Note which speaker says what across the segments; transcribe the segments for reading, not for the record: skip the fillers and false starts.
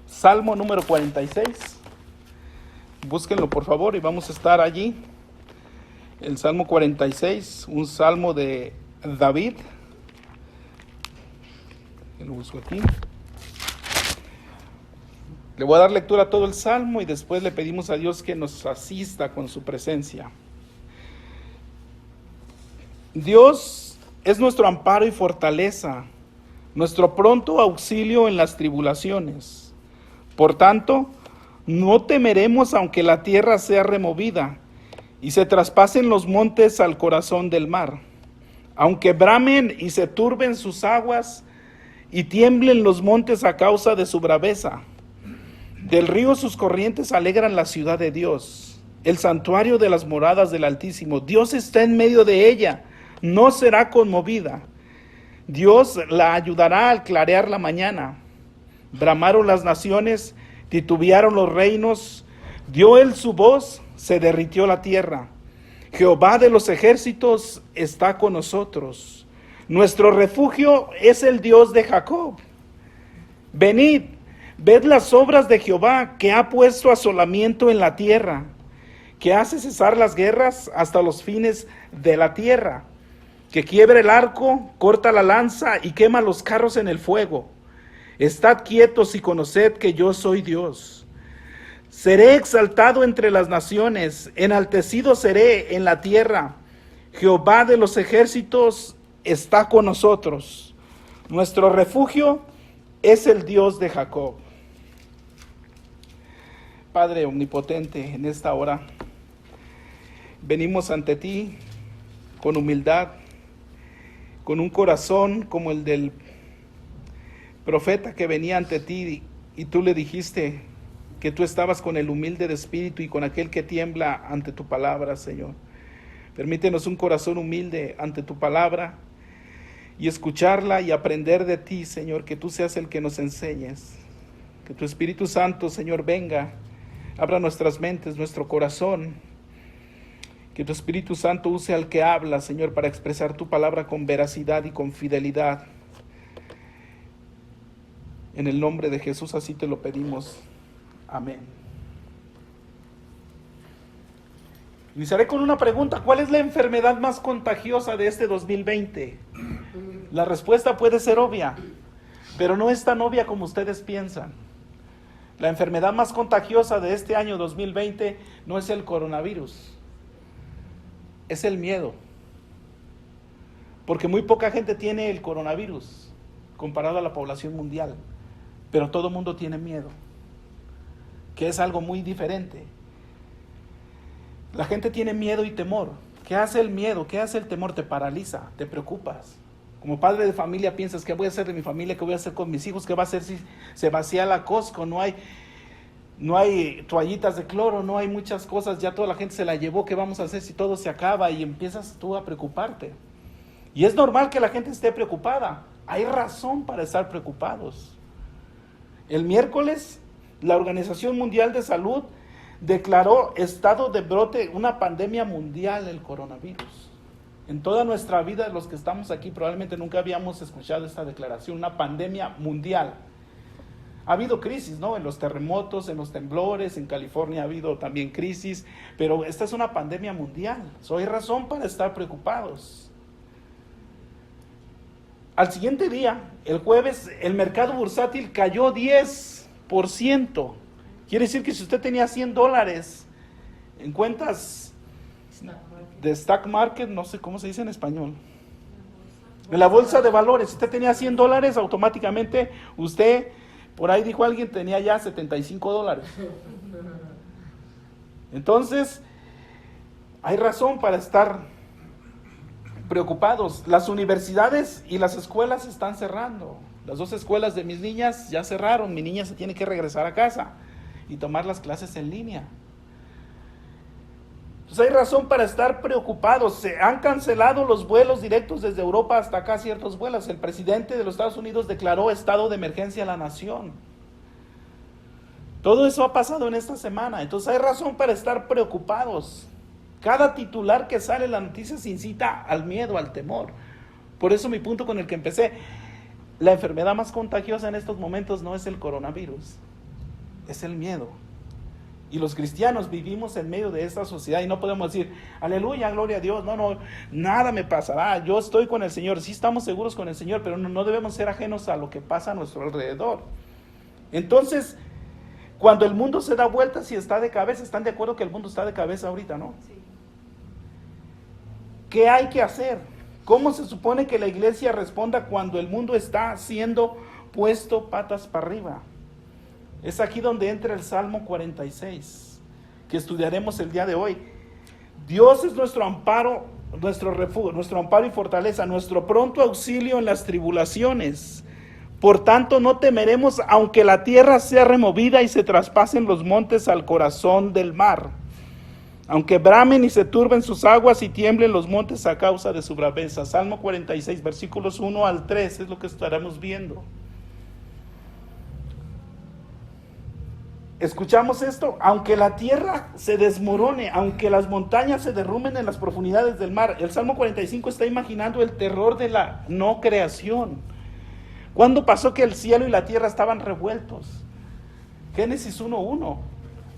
Speaker 1: Salmo número 46. Búsquenlo por favor y vamos a estar allí. El Salmo 46, un salmo de David. Lo busco aquí. Le voy a dar lectura a todo el salmo y después le pedimos a Dios que nos asista con su presencia. Dios es nuestro amparo y fortaleza, nuestro pronto auxilio en las tribulaciones. Por tanto, no temeremos aunque la tierra sea removida y se traspasen los montes al corazón del mar, aunque bramen y se turben sus aguas y tiemblen los montes a causa de su braveza. Del río sus corrientes alegran la ciudad de Dios, el santuario de las moradas del Altísimo. Dios está en medio de ella, no será conmovida. Dios la ayudará al clarear la mañana. Bramaron las naciones, titubearon los reinos, dio él su voz, se derritió la tierra. Jehová de los ejércitos está con nosotros. Nuestro refugio es el Dios de Jacob. Venid, ved las obras de Jehová, que ha puesto asolamiento en la tierra, que hace cesar las guerras hasta los fines de la tierra, que quiebra el arco, corta la lanza y quema los carros en el fuego. Estad quietos y conoced que yo soy Dios. Seré exaltado entre las naciones, enaltecido seré en la tierra. Jehová de los ejércitos está con nosotros. Nuestro refugio es el Dios de Jacob. Padre omnipotente, en esta hora venimos ante ti con humildad, con un corazón como el del profeta que venía ante ti y tú le dijiste que tú estabas con el humilde de espíritu y con aquel que tiembla ante tu palabra, Señor. Permítenos un corazón humilde ante tu palabra y escucharla y aprender de ti, Señor, que tú seas el que nos enseñes. Que tu Espíritu Santo, Señor, venga, abra nuestras mentes, nuestro corazón. Que tu Espíritu Santo use al que habla, Señor, para expresar tu palabra con veracidad y con fidelidad. En el nombre de Jesús así te lo pedimos. Amén. Iniciaré con una pregunta. ¿Cuál es la enfermedad más contagiosa de este 2020? La respuesta puede ser obvia, pero no es tan obvia como ustedes piensan. La enfermedad más contagiosa de este año 2020 no es el coronavirus, es el miedo. Porque muy poca gente tiene el coronavirus comparado a la población mundial, pero todo el mundo tiene miedo, que es algo muy diferente. La gente tiene miedo y temor. ¿Qué hace el miedo? ¿Qué hace el temor? Te paraliza, te preocupas. Como padre de familia piensas, ¿qué voy a hacer de mi familia? ¿Qué voy a hacer con mis hijos? ¿Qué va a hacer si se vacía la Costco? No hay toallitas de cloro, no hay muchas cosas, ya toda la gente se la llevó. ¿Qué vamos a hacer si todo se acaba? Y empiezas tú a preocuparte. Y es normal que la gente esté preocupada. Hay razón para estar preocupados. El miércoles, la Organización Mundial de Salud declaró estado de brote, una pandemia mundial, el coronavirus. En toda nuestra vida, los que estamos aquí probablemente nunca habíamos escuchado esta declaración, una pandemia mundial. Ha habido crisis, ¿no? En los terremotos, en los temblores, en California ha habido también crisis, pero esta es una pandemia mundial. Hay razón para estar preocupados. Al siguiente día, el jueves, el mercado bursátil cayó 10%. Quiere decir que si usted tenía $100 en cuentas de stock market, no sé cómo se dice en español, en la bolsa de valores, si usted tenía $100, automáticamente usted, por ahí dijo alguien, tenía ya $75. Entonces, hay razón para estar preocupados. Las universidades y las escuelas están cerrando. Las 2 escuelas de mis niñas ya cerraron. Mi niña se tiene que regresar a casa y tomar las clases en línea. Entonces hay razón para estar preocupados. Se han cancelado los vuelos directos desde Europa hasta acá, ciertos vuelos. El presidente de los Estados Unidos declaró estado de emergencia a la nación. Todo eso ha pasado en esta semana. Entonces hay razón para estar preocupados. Cada titular que sale en la noticia se incita al miedo, al temor. Por eso mi punto con el que empecé, la enfermedad más contagiosa en estos momentos no es el coronavirus, es el miedo. Y los cristianos vivimos en medio de esta sociedad y no podemos decir, aleluya, gloria a Dios, no, nada me pasará, yo estoy con el Señor. Sí estamos seguros con el Señor, pero no debemos ser ajenos a lo que pasa a nuestro alrededor. Entonces, cuando el mundo se da vueltas y está de cabeza, ¿están de acuerdo que el mundo está de cabeza ahorita, no? Sí. ¿Qué hay que hacer? ¿Cómo se supone que la iglesia responda cuando el mundo está siendo puesto patas para arriba? Es aquí donde entra el Salmo 46, que estudiaremos el día de hoy. Dios es nuestro amparo, nuestro refugio, nuestro amparo y fortaleza, nuestro pronto auxilio en las tribulaciones. Por tanto, no temeremos, aunque la tierra sea removida y se traspasen los montes al corazón del mar. Aunque bramen y se turben sus aguas y tiemblen los montes a causa de su braveza. Salmo 46, versículos 1 al 3, es lo que estaremos viendo. Escuchamos esto, aunque la tierra se desmorone, aunque las montañas se derrumben en las profundidades del mar. El Salmo 45 está imaginando el terror de la no creación. ¿Cuándo pasó que el cielo y la tierra estaban revueltos? Génesis 1:1.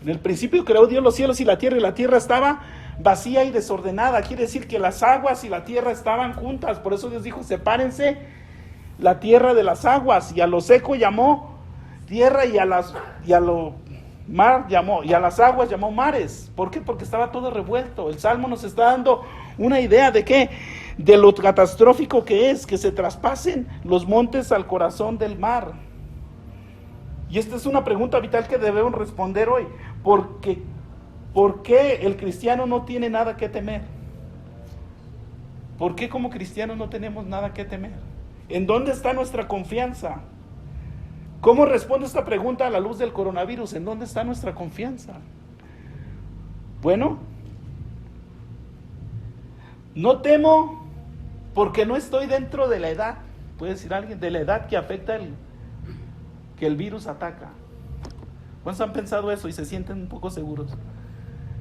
Speaker 1: En el principio creó Dios los cielos y la tierra estaba vacía y desordenada. Quiere decir que las aguas y la tierra estaban juntas. Por eso Dios dijo, sepárense la tierra de las aguas. Y a lo seco llamó tierra y a lo mar llamó, y a las aguas llamó mares. ¿Por qué? Porque estaba todo revuelto. El Salmo nos está dando una idea de qué, de lo catastrófico que es, que se traspasen los montes al corazón del mar. Y esta es una pregunta vital que debemos responder hoy. ¿Por qué el cristiano no tiene nada que temer? ¿Por qué como cristianos no tenemos nada que temer? ¿En dónde está nuestra confianza? ¿Cómo responde esta pregunta a la luz del coronavirus? ¿En dónde está nuestra confianza? Bueno, no temo porque no estoy dentro de la edad, puede decir alguien, de la edad que afecta que el virus ataca. ¿Cuántos han pensado eso y se sienten un poco seguros?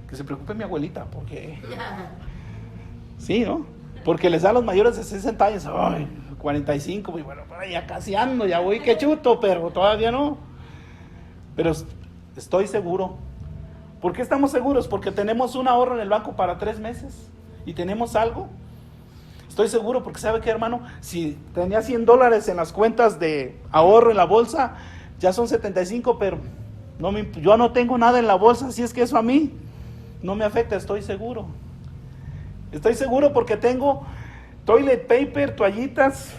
Speaker 1: Que se preocupe mi abuelita, porque... Sí, ¿no? Porque les da a los mayores de 60 años, ¡ay! 45, y bueno, ya casi ando, ya voy que chuto, pero todavía no. Pero estoy seguro. ¿Por qué estamos seguros? Porque tenemos un ahorro en el banco para 3 meses y tenemos algo. Estoy seguro porque ¿sabe qué, hermano? Si tenía $100 en las cuentas de ahorro en la bolsa, ya son 75, pero yo no tengo nada en la bolsa, así es que eso a mí no me afecta, estoy seguro. Estoy seguro porque tengo toilet paper, toallitas,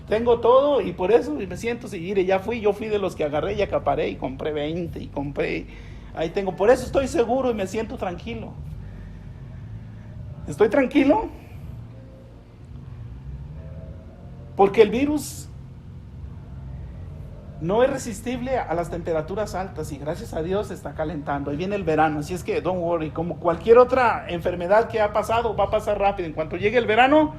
Speaker 1: tengo todo y por eso me siento seguir. Yo fui de los que agarré y acaparé y compré 20 y compré, ahí tengo, por eso estoy seguro y me siento tranquilo. ¿Estoy tranquilo? Porque el virus no es resistible a las temperaturas altas y gracias a Dios se está calentando. Ahí viene el verano, así es que don't worry, como cualquier otra enfermedad que ha pasado, va a pasar rápido. En cuanto llegue el verano,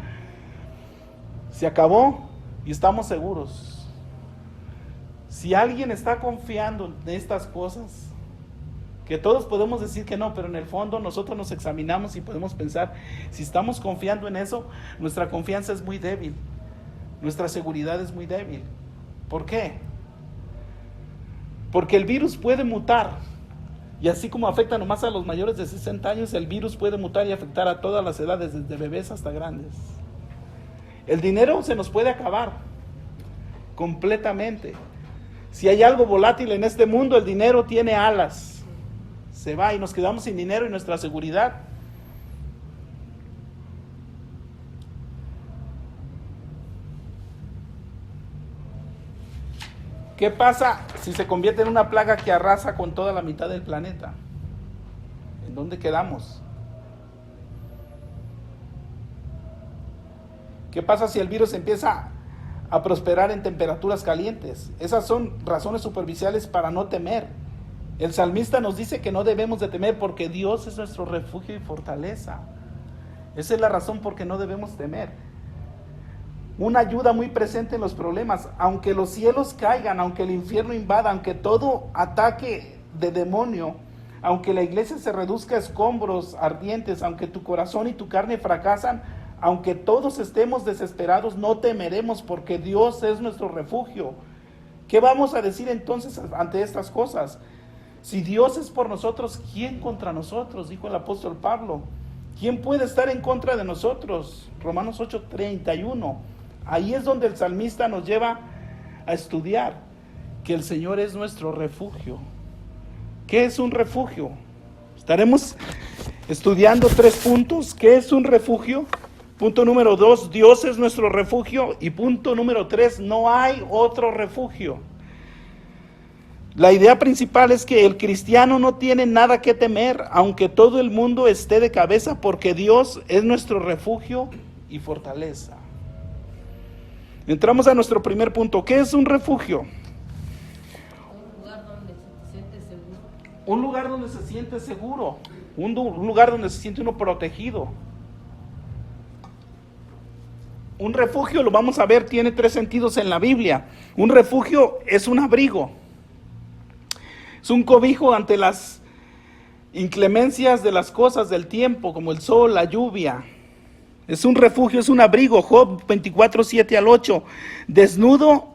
Speaker 1: se acabó y estamos seguros. Si alguien está confiando en estas cosas, que todos podemos decir que no, pero en el fondo nosotros nos examinamos y podemos pensar, si estamos confiando en eso, nuestra confianza es muy débil, nuestra seguridad es muy débil. ¿Por qué? Porque el virus puede mutar, y así como afecta nomás a los mayores de 60 años, el virus puede mutar y afectar a todas las edades, desde bebés hasta grandes. El dinero se nos puede acabar completamente. Si hay algo volátil en este mundo, el dinero tiene alas. Se va y nos quedamos sin dinero y nuestra seguridad. ¿Qué pasa si se convierte en una plaga que arrasa con toda la mitad del planeta? ¿En dónde quedamos? ¿Qué pasa si el virus empieza a prosperar en temperaturas calientes? Esas son razones superficiales para no temer. El salmista nos dice que no debemos de temer porque Dios es nuestro refugio y fortaleza. Esa es la razón por que no debemos temer. Una ayuda muy presente en los problemas, aunque los cielos caigan, aunque el infierno invada, aunque todo ataque de demonio, aunque la iglesia se reduzca a escombros ardientes, aunque tu corazón y tu carne fracasan, aunque todos estemos desesperados, no temeremos porque Dios es nuestro refugio ¿Qué vamos a decir entonces ante estas cosas? Si Dios es por nosotros, ¿quién contra nosotros? Dijo el apóstol Pablo. ¿Quién puede estar en contra de nosotros? Romanos 8:31. Ahí es donde el salmista nos lleva a estudiar que el Señor es nuestro refugio. ¿Qué es un refugio? Estaremos estudiando 3 puntos. ¿Qué es un refugio? Punto número 2, Dios es nuestro refugio. Y punto número 3, no hay otro refugio. La idea principal es que el cristiano no tiene nada que temer, aunque todo el mundo esté de cabeza, porque Dios es nuestro refugio y fortaleza. Entramos a nuestro primer punto. ¿Qué es un refugio?
Speaker 2: Un lugar donde se siente seguro.
Speaker 1: Un lugar donde se siente seguro. Un lugar donde se siente uno protegido. Un refugio, lo vamos a ver, tiene 3 sentidos en la Biblia. Un refugio es un abrigo. Es un cobijo ante las inclemencias de las cosas del tiempo, como el sol, la lluvia. Es un refugio, es un abrigo. Job 24:7-8. Desnudo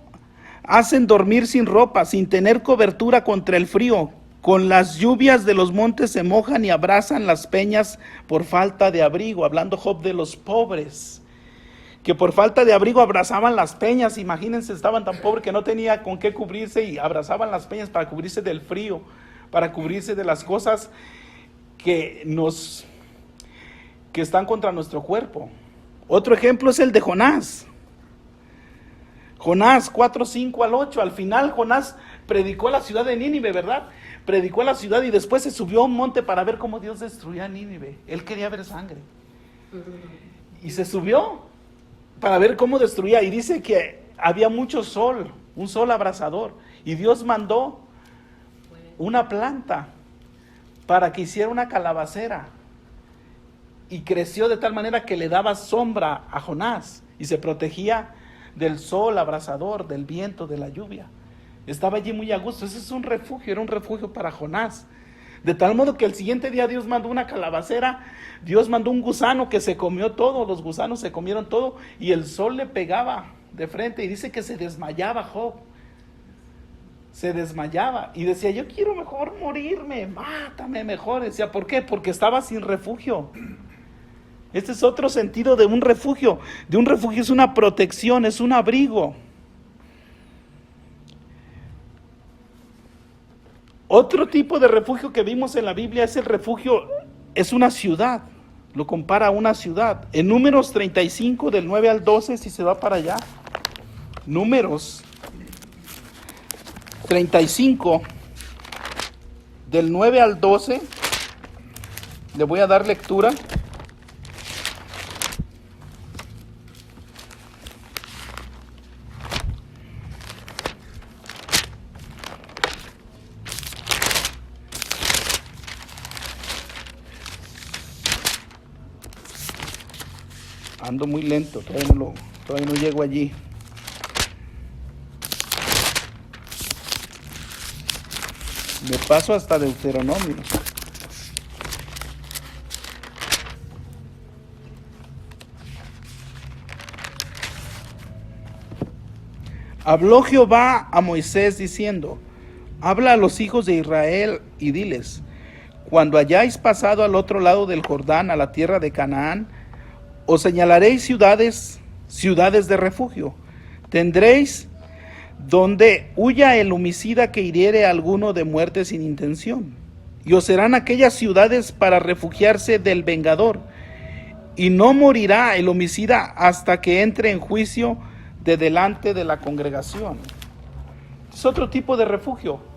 Speaker 1: hacen dormir sin ropa, sin tener cobertura contra el frío. Con las lluvias de los montes se mojan y abrazan las peñas por falta de abrigo. Hablando Job de los pobres, que por falta de abrigo abrazaban las peñas. Imagínense, estaban tan pobres que no tenía con qué cubrirse y abrazaban las peñas para cubrirse del frío, para cubrirse de las cosas que están contra nuestro cuerpo. Otro ejemplo es el de Jonás. Jonás 4:5-8. Al final Jonás predicó a la ciudad de Nínive, ¿verdad? Predicó a la ciudad y después se subió a un monte para ver cómo Dios destruía a Nínive. Él quería ver sangre. Y se subió para ver cómo destruía. Y dice que había mucho sol, un sol abrasador. Y Dios mandó una planta para que hiciera una calabacera. Y creció de tal manera que le daba sombra a Jonás. Y se protegía del sol abrasador, del viento, de la lluvia. Estaba allí muy a gusto. Ese es un refugio, era un refugio para Jonás. De tal modo que el siguiente día Dios mandó una calabacera, Dios mandó un gusano que se comió todo, los gusanos se comieron todo y el sol le pegaba de frente y dice que se desmayaba Job. Se desmayaba y decía, yo quiero mejor morirme, mátame mejor. Decía, ¿por qué? Porque estaba sin refugio. Este es otro sentido de un refugio. De un refugio es una protección, es un abrigo. Otro tipo de refugio que vimos en la Biblia es el refugio, es una ciudad, lo compara a una ciudad. En Números 35, del 9 al 12, si se va para allá, Números 35, del 9 al 12, le voy a dar lectura. Ando muy lento, todavía no llego allí. Me paso hasta Deuteronomio. Habló Jehová a Moisés diciendo, habla a los hijos de Israel y diles, cuando hayáis pasado al otro lado del Jordán, a la tierra de Canaán, os señalaréis ciudades de refugio. Tendréis donde huya el homicida que hiriere a alguno de muerte sin intención. Y os serán aquellas ciudades para refugiarse del vengador. Y no morirá el homicida hasta que entre en juicio de delante de la congregación. Es otro tipo de refugio.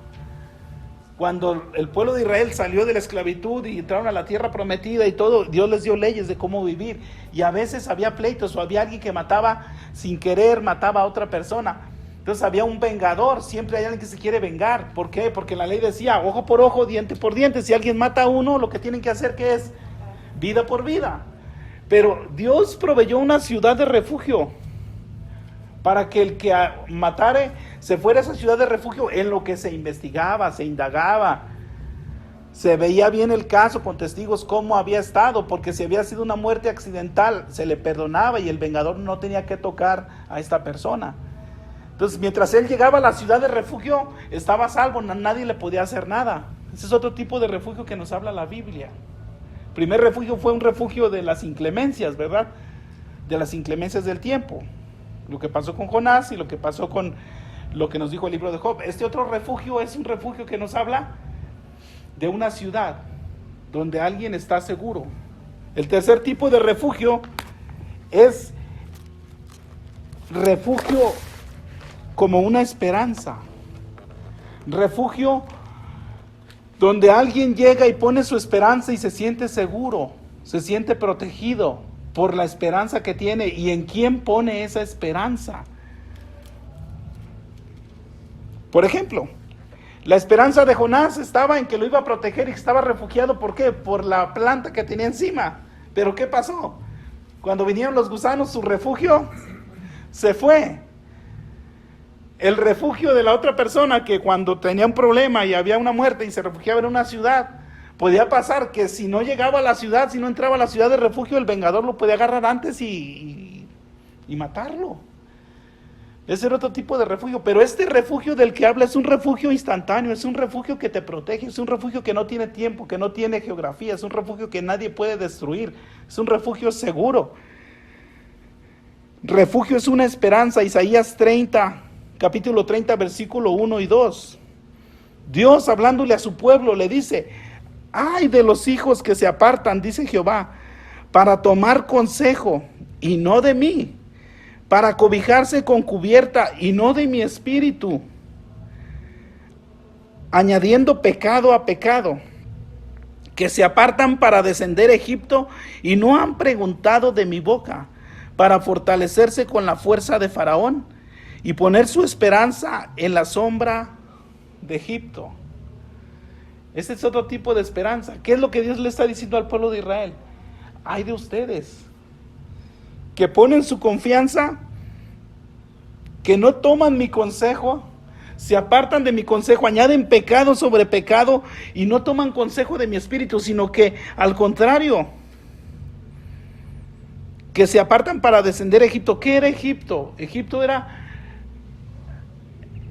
Speaker 1: Cuando el pueblo de Israel salió de la esclavitud y entraron a la tierra prometida y todo, Dios les dio leyes de cómo vivir. Y a veces había pleitos o había alguien que mataba sin querer, mataba a otra persona. Entonces había un vengador, siempre hay alguien que se quiere vengar. ¿Por qué? Porque la ley decía, ojo por ojo, diente por diente. Si alguien mata a uno, lo que tienen que hacer, ¿qué es? Vida por vida. Pero Dios proveyó una ciudad de refugio para que el que matare se fuera a esa ciudad de refugio en lo que se investigaba, se indagaba, se veía bien el caso con testigos cómo había estado, porque si había sido una muerte accidental se le perdonaba y el vengador no tenía que tocar a esta persona. Entonces, mientras él llegaba a la ciudad de refugio, estaba a salvo, nadie le podía hacer nada. Ese es otro tipo de refugio que nos habla la Biblia. El primer refugio fue un refugio de las inclemencias, ¿verdad? De las inclemencias del tiempo. Lo que pasó con Jonás y lo que pasó con lo que nos dijo el libro de Job. Este otro refugio es un refugio que nos habla de una ciudad donde alguien está seguro. El tercer tipo de refugio es refugio como una esperanza. Refugio donde alguien llega y pone su esperanza y se siente seguro, se siente protegido por la esperanza que tiene. ¿Y en quién pone esa esperanza? Por ejemplo, la esperanza de Jonás estaba en que lo iba a proteger y estaba refugiado. ¿Por qué? Por la planta que tenía encima. Pero ¿qué pasó? Cuando vinieron los gusanos, su refugio se fue. El refugio de la otra persona, que cuando tenía un problema y había una muerte y se refugiaba en una ciudad, podía pasar que si no llegaba a la ciudad, si no entraba a la ciudad de refugio, el vengador lo podía agarrar antes y matarlo. Ese era otro tipo de refugio. Pero este refugio del que habla es un refugio instantáneo, es un refugio que te protege, es un refugio que no tiene tiempo, que no tiene geografía, es un refugio que nadie puede destruir, es un refugio seguro. Refugio es una esperanza. Isaías 30, capítulo 30, versículo 1 y 2. Dios, hablándole a su pueblo, le dice: ay de los hijos que se apartan, dice Jehová, para tomar consejo y no de mí, para cobijarse con cubierta y no de mi espíritu, añadiendo pecado a pecado, que se apartan para descender a Egipto y no han preguntado de mi boca, para fortalecerse con la fuerza de Faraón y poner su esperanza en la sombra de Egipto. Este es otro tipo de esperanza. ¿Qué es lo que Dios le está diciendo al pueblo de Israel? Ay de ustedes, que ponen su confianza, que no toman mi consejo, se apartan de mi consejo, añaden pecado sobre pecado y no toman consejo de mi espíritu, sino que al contrario, que se apartan para descender a Egipto. ¿Qué era Egipto? Egipto era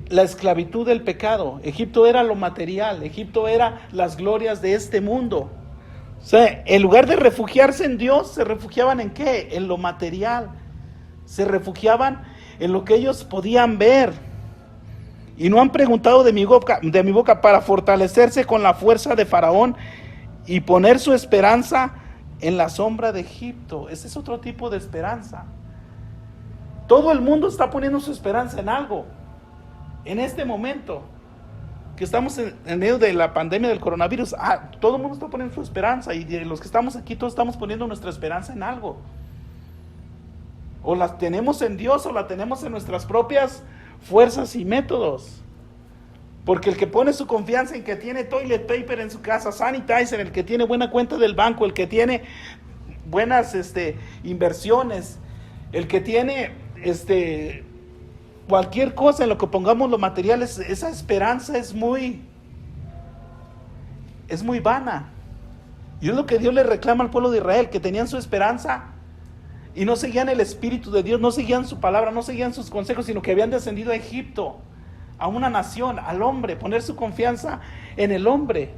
Speaker 1: la esclavitud del pecado. Egipto era lo material. Egipto era las glorias de este mundo. O sea, en lugar de refugiarse en Dios, se refugiaban ¿en qué? En lo material. Se refugiaban en lo que ellos podían ver. Y no han preguntado de mi boca para fortalecerse con la fuerza de Faraón y poner su esperanza en la sombra de Egipto. Ese es otro tipo de esperanza. Todo el mundo está poniendo su esperanza en algo. En este momento que estamos en medio de la pandemia del coronavirus, todo el mundo está poniendo su esperanza, y de los que estamos aquí, todos estamos poniendo nuestra esperanza en algo. O la tenemos en Dios o la tenemos en nuestras propias fuerzas y métodos. Porque el que pone su confianza en que tiene toilet paper en su casa, sanitizer, el que tiene buena cuenta del banco, el que tiene buenas inversiones, el que tiene cualquier cosa en lo que pongamos lo material, esa esperanza es muy vana. Y es lo que Dios le reclama al pueblo de Israel, que tenían su esperanza y no seguían el Espíritu de Dios, no seguían su palabra, no seguían sus consejos, sino que habían descendido a Egipto, a una nación, al hombre, poner su confianza en el hombre.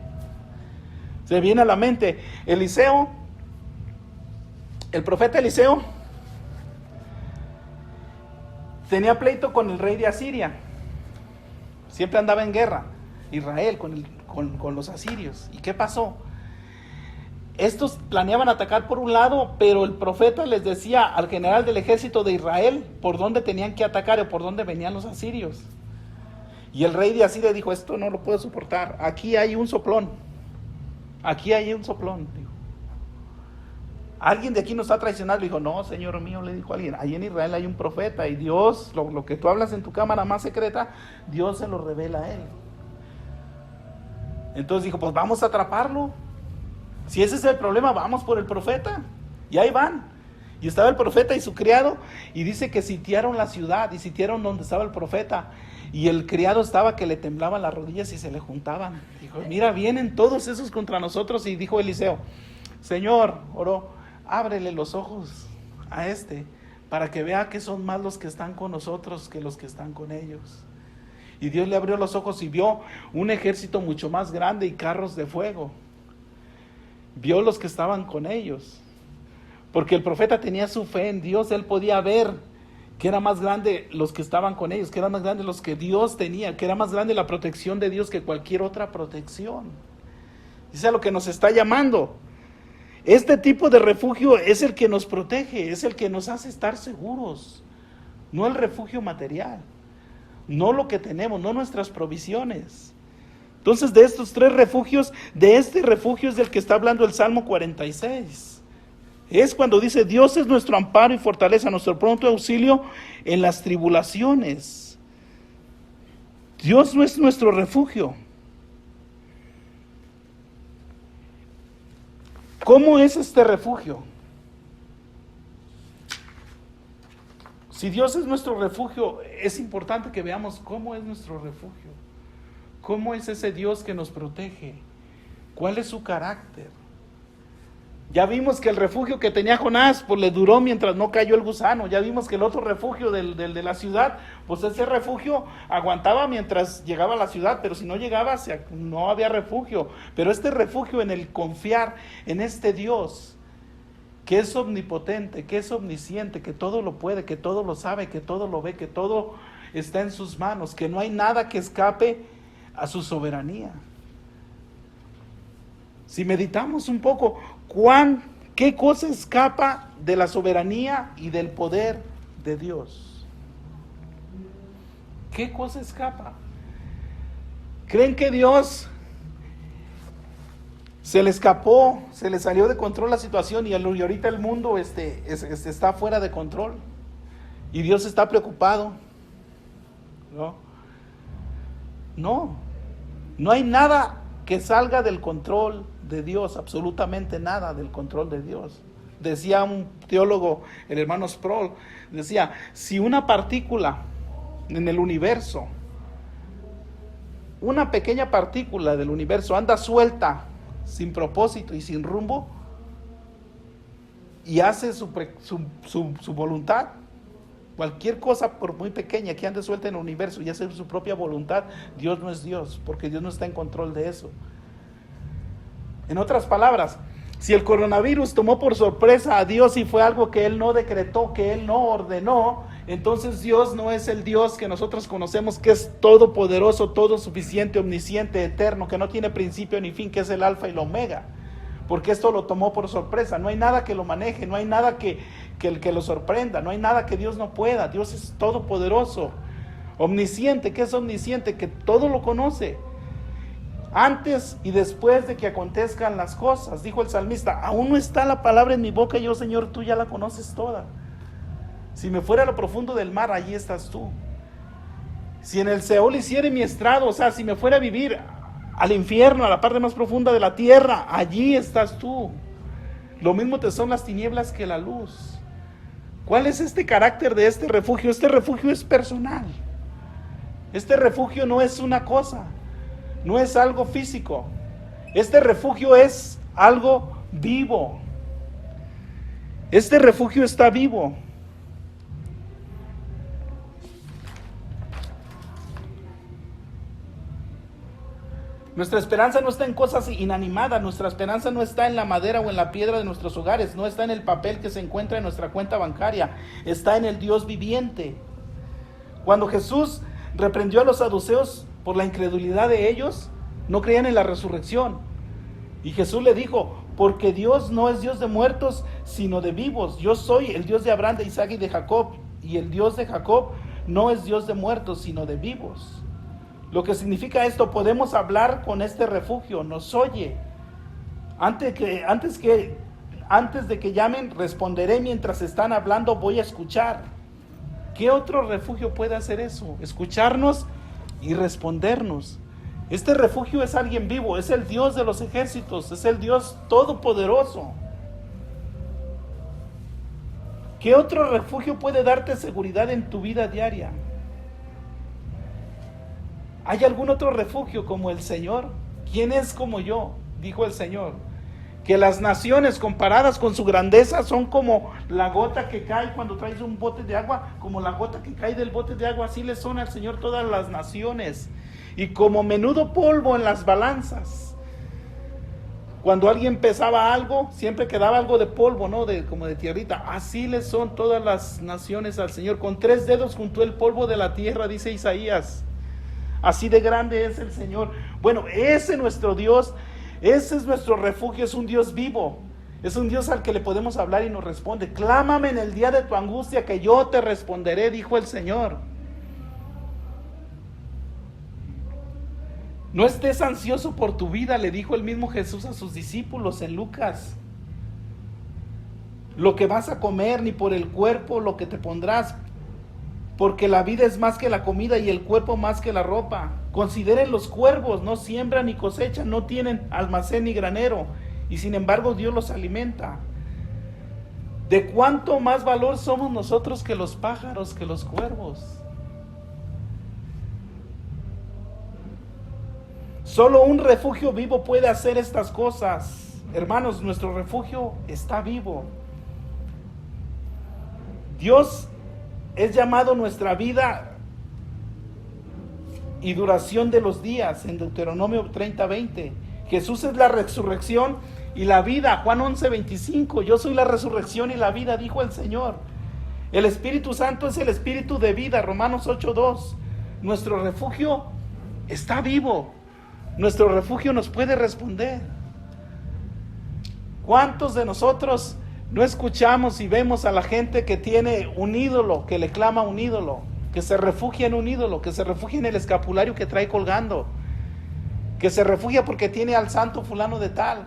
Speaker 1: Se viene a la mente Eliseo, el profeta Eliseo, tenía pleito con el rey de Asiria. Siempre andaba en guerra Israel con los asirios. ¿Y qué pasó? Estos planeaban atacar por un lado, pero el profeta les decía al general del ejército de Israel por dónde tenían que atacar o por dónde venían los asirios. Y el rey de Asiria dijo: esto no lo puedo soportar, aquí hay un soplón, dijo. Alguien de aquí nos ha traicionado. Le dijo: no, señor mío, le dijo alguien, ahí en Israel hay un profeta, y Dios, lo que tú hablas en tu cámara más secreta, Dios se lo revela a él. Entonces dijo: pues vamos a atraparlo. Si ese es el problema, vamos por el profeta. Y ahí van. Y estaba el profeta y su criado, y dice que sitiaron la ciudad, y sitiaron donde estaba el profeta. Y el criado estaba que le temblaban las rodillas y se le juntaban. Dijo: mira, vienen todos esos contra nosotros. Y dijo Eliseo: Señor, oró, ábrele los ojos a para que vea que son más los que están con nosotros que los que están con ellos. Y Dios le abrió los ojos y vio un ejército mucho más grande y carros de fuego. Vio los que estaban con ellos. Porque el profeta tenía su fe en Dios, él podía ver que era más grande los que estaban con ellos, que era más grande los que Dios tenía, que era más grande la protección de Dios que cualquier otra protección. Dice a lo que nos está llamando. Este tipo de refugio es el que nos protege, es el que nos hace estar seguros, no el refugio material, no lo que tenemos, no nuestras provisiones. Entonces, de estos tres refugios, de este refugio es del que está hablando el Salmo 46. Es cuando dice: Dios es nuestro amparo y fortaleza, nuestro pronto auxilio en las tribulaciones. Dios no es nuestro refugio. ¿Cómo es este refugio? Si Dios es nuestro refugio, es importante que veamos cómo es nuestro refugio. ¿Cómo es ese Dios que nos protege? ¿Cuál es su carácter? Ya vimos que el refugio que tenía Jonás, pues le duró mientras no cayó el gusano. Ya vimos que el otro refugio de la ciudad, pues ese refugio aguantaba mientras llegaba a la ciudad, pero si no llegaba, no había refugio. Pero este refugio en el confiar en este Dios, que es omnipotente, que es omnisciente, que todo lo puede, que todo lo sabe, que todo lo ve, que todo está en sus manos, que no hay nada que escape a su soberanía. Si meditamos un poco, ¿qué cosa escapa de la soberanía y del poder de Dios? ¿Qué cosa escapa? ¿Creen que Dios se le escapó, se le salió de control la situación y ahorita el mundo está fuera de control? ¿Y Dios está preocupado? No hay nada que salga del control de Dios, absolutamente nada del control de Dios. Decía un teólogo, el hermano Sproul, decía: si una partícula en el universo, una pequeña partícula del universo anda suelta, sin propósito y sin rumbo, y hace su voluntad, cualquier cosa por muy pequeña que ande suelta en el universo y hace su propia voluntad, Dios no es Dios, porque Dios no está en control de eso. En otras palabras, si el coronavirus tomó por sorpresa a Dios y fue algo que Él no decretó, que Él no ordenó, entonces Dios no es el Dios que nosotros conocemos, que es todopoderoso, todo suficiente, omnisciente, eterno, que no tiene principio ni fin, que es el alfa y el omega, porque esto lo tomó por sorpresa. No hay nada que lo maneje, no hay nada que lo sorprenda, no hay nada que Dios no pueda. Dios es todopoderoso, omnisciente. ¿Qué es omnisciente? Que todo lo conoce, antes y después de que acontezcan las cosas. Dijo el salmista: aún no está la palabra en mi boca, yo, Señor, tú ya la conoces toda. Si me fuera a lo profundo del mar, allí estás tú. Si en el Seol hiciere mi estrado, o sea, si me fuera a vivir al infierno, a la parte más profunda de la tierra, allí estás tú. Lo mismo te son las tinieblas que la luz. ¿Cuál es este carácter de este refugio? Este refugio es personal. Este refugio no es una cosa, no es algo físico. Este refugio es algo vivo. Este refugio está vivo. Nuestra esperanza no está en cosas inanimadas, nuestra esperanza no está en la madera o en la piedra de nuestros hogares, no está en el papel que se encuentra en nuestra cuenta bancaria, está en el Dios viviente. Cuando Jesús reprendió a los saduceos por la incredulidad de ellos, no creían en la resurrección. Y Jesús le dijo: porque Dios no es Dios de muertos, sino de vivos. Yo soy el Dios de Abraham, de Isaac y de Jacob, y el Dios de Jacob no es Dios de muertos, sino de vivos. Lo que significa esto: podemos hablar con este refugio, nos oye. Antes de que llamen, responderé. Mientras están hablando, voy a escuchar. ¿Qué otro refugio puede hacer eso? Escucharnos y respondernos. Este refugio es alguien vivo, es el Dios de los ejércitos, es el Dios todopoderoso. ¿Qué otro refugio puede darte seguridad en tu vida diaria? ¿Hay algún otro refugio como el Señor? ¿Quién es como yo? Dijo el Señor. que las naciones comparadas con su grandeza son como la gota que cae cuando traes un bote de agua, como la gota que cae del bote de agua, así le son al Señor todas las naciones, y como menudo polvo en las balanzas. Cuando alguien pesaba algo, siempre quedaba algo de polvo, ¿no? Como de tierrita. Así le son todas las naciones al Señor. Con 3 dedos juntó el polvo de la tierra, dice Isaías. Así de grande es el Señor. Bueno, ese nuestro Dios, ese es nuestro refugio, es un Dios vivo. Es un Dios al que le podemos hablar y nos responde. Clámame en el día de tu angustia que yo te responderé, dijo el Señor. No estés ansioso por tu vida, le dijo el mismo Jesús a sus discípulos en Lucas. Lo que vas a comer, ni por el cuerpo lo que te pondrás, porque la vida es más que la comida y el cuerpo más que la ropa. Consideren los cuervos, no siembran ni cosechan, no tienen almacén ni granero, y sin embargo Dios los alimenta. ¿De cuánto más valor somos nosotros que los pájaros, que los cuervos? Solo un refugio vivo puede hacer estas cosas. Hermanos, nuestro refugio está vivo. Dios es llamado nuestra vida y duración de los días, en Deuteronomio 30:20. Jesús es la resurrección y la vida, Juan 11:25. Yo soy la resurrección y la vida, dijo el Señor. El Espíritu Santo es el Espíritu de vida, Romanos 8:2. Nuestro refugio está vivo. Nuestro refugio nos puede responder. ¿Cuántos de nosotros no escuchamos y vemos a la gente que tiene un ídolo, que le clama a un ídolo, que se refugia en un ídolo, que se refugia en el escapulario que trae colgando, que se refugia porque tiene al santo fulano de tal,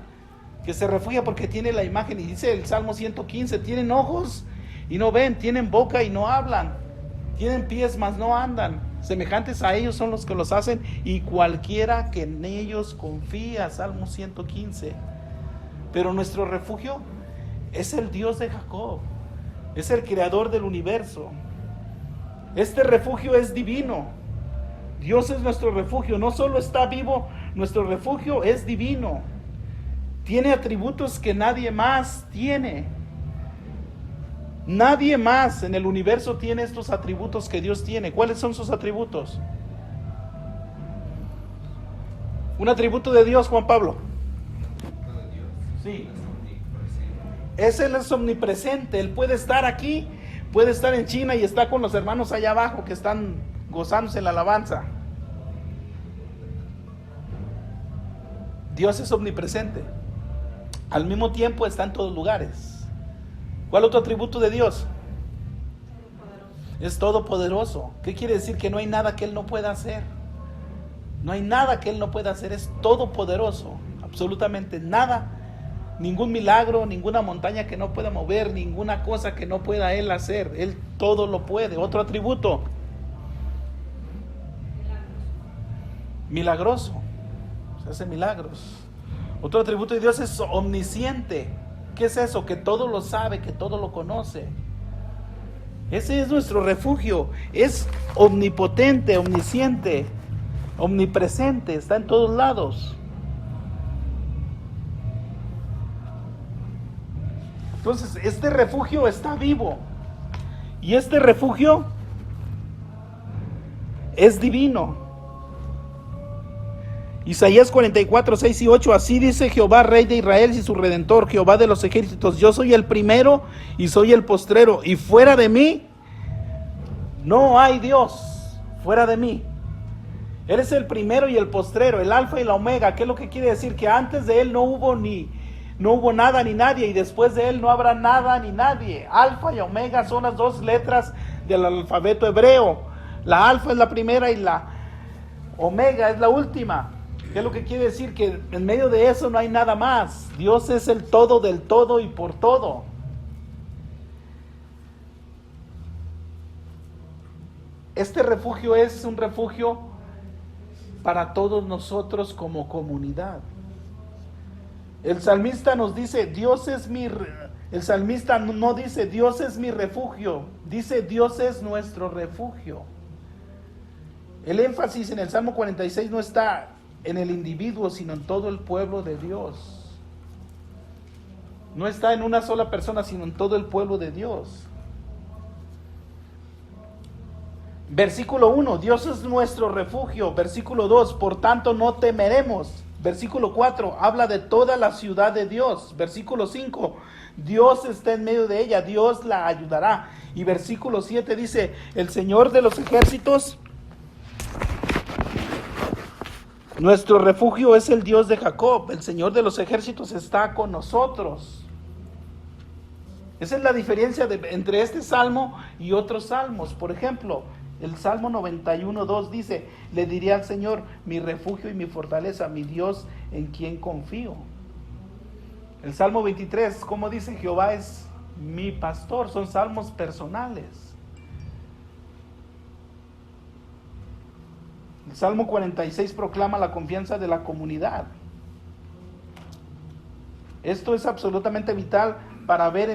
Speaker 1: que se refugia porque tiene la imagen? Y dice el Salmo 115, tienen ojos y no ven, tienen boca y no hablan, tienen pies mas no andan. Semejantes a ellos son los que los hacen, y cualquiera que en ellos confía, Salmo 115. Pero nuestro refugio es el Dios de Jacob, es el creador del universo. Este refugio es divino. Dios es nuestro refugio, no solo está vivo, nuestro refugio es divino. Tiene atributos que nadie más tiene. Nadie más en el universo tiene estos atributos que Dios tiene. ¿Cuáles son sus atributos? Un atributo de Dios, Juan Pablo. Sí. Él es omnipresente. Él puede estar aquí, puede estar en China y está con los hermanos allá abajo que están gozándose en la alabanza. Dios es omnipresente. Al mismo tiempo está en todos lugares. ¿Cuál otro atributo de Dios? Es todopoderoso. ¿Qué quiere decir? Que no hay nada que Él no pueda hacer. No hay nada que Él no pueda hacer. Es todopoderoso. Absolutamente nada. Ningún milagro, ninguna montaña que no pueda mover, ninguna cosa que no pueda Él hacer. Él todo lo puede. Otro atributo. Milagroso. Se hace milagros. Otro atributo de Dios es omnisciente. ¿Qué es eso? Que todo lo sabe, que todo lo conoce. Ese es nuestro refugio. Es omnipotente, omnisciente, omnipresente, está en todos lados. Entonces, este refugio está vivo. Y este refugio es divino. Isaías 44, 6 y 8, así dice Jehová, Rey de Israel y su Redentor, Jehová de los ejércitos, yo soy el primero y soy el postrero, y fuera de mí no hay Dios, fuera de mí. Él es el primero y el postrero, el alfa y la omega. ¿Qué es lo que quiere decir? Que antes de Él no hubo nada ni nadie, y después de Él no habrá nada ni nadie. Alfa y omega son las 2 letras del alfabeto hebreo. La alfa es la primera y la omega es la última. ¿Qué es lo que quiere decir? Que en medio de eso no hay nada más. Dios es el todo del todo y por todo. Este refugio es un refugio para todos nosotros como comunidad. El salmista nos dice, el salmista no dice Dios es mi refugio, dice Dios es nuestro refugio. El énfasis en el Salmo 46 no está en el individuo, sino en todo el pueblo de Dios. No está en una sola persona, sino en todo el pueblo de Dios. Versículo 1, Dios es nuestro refugio. Versículo 2, por tanto no temeremos. Versículo 4, habla de toda la ciudad de Dios. Versículo 5, Dios está en medio de ella, Dios la ayudará. Y versículo 7 dice, el Señor de los ejércitos, nuestro refugio es el Dios de Jacob. El Señor de los ejércitos está con nosotros. Esa es la diferencia entre este salmo y otros salmos. Por ejemplo, el Salmo 91:2 dice, le diré al Señor, mi refugio y mi fortaleza, mi Dios en quien confío. El Salmo 23, como dice, Jehová es mi pastor. Son salmos personales. El Salmo 46 proclama la confianza de la comunidad. Esto es absolutamente vital para ver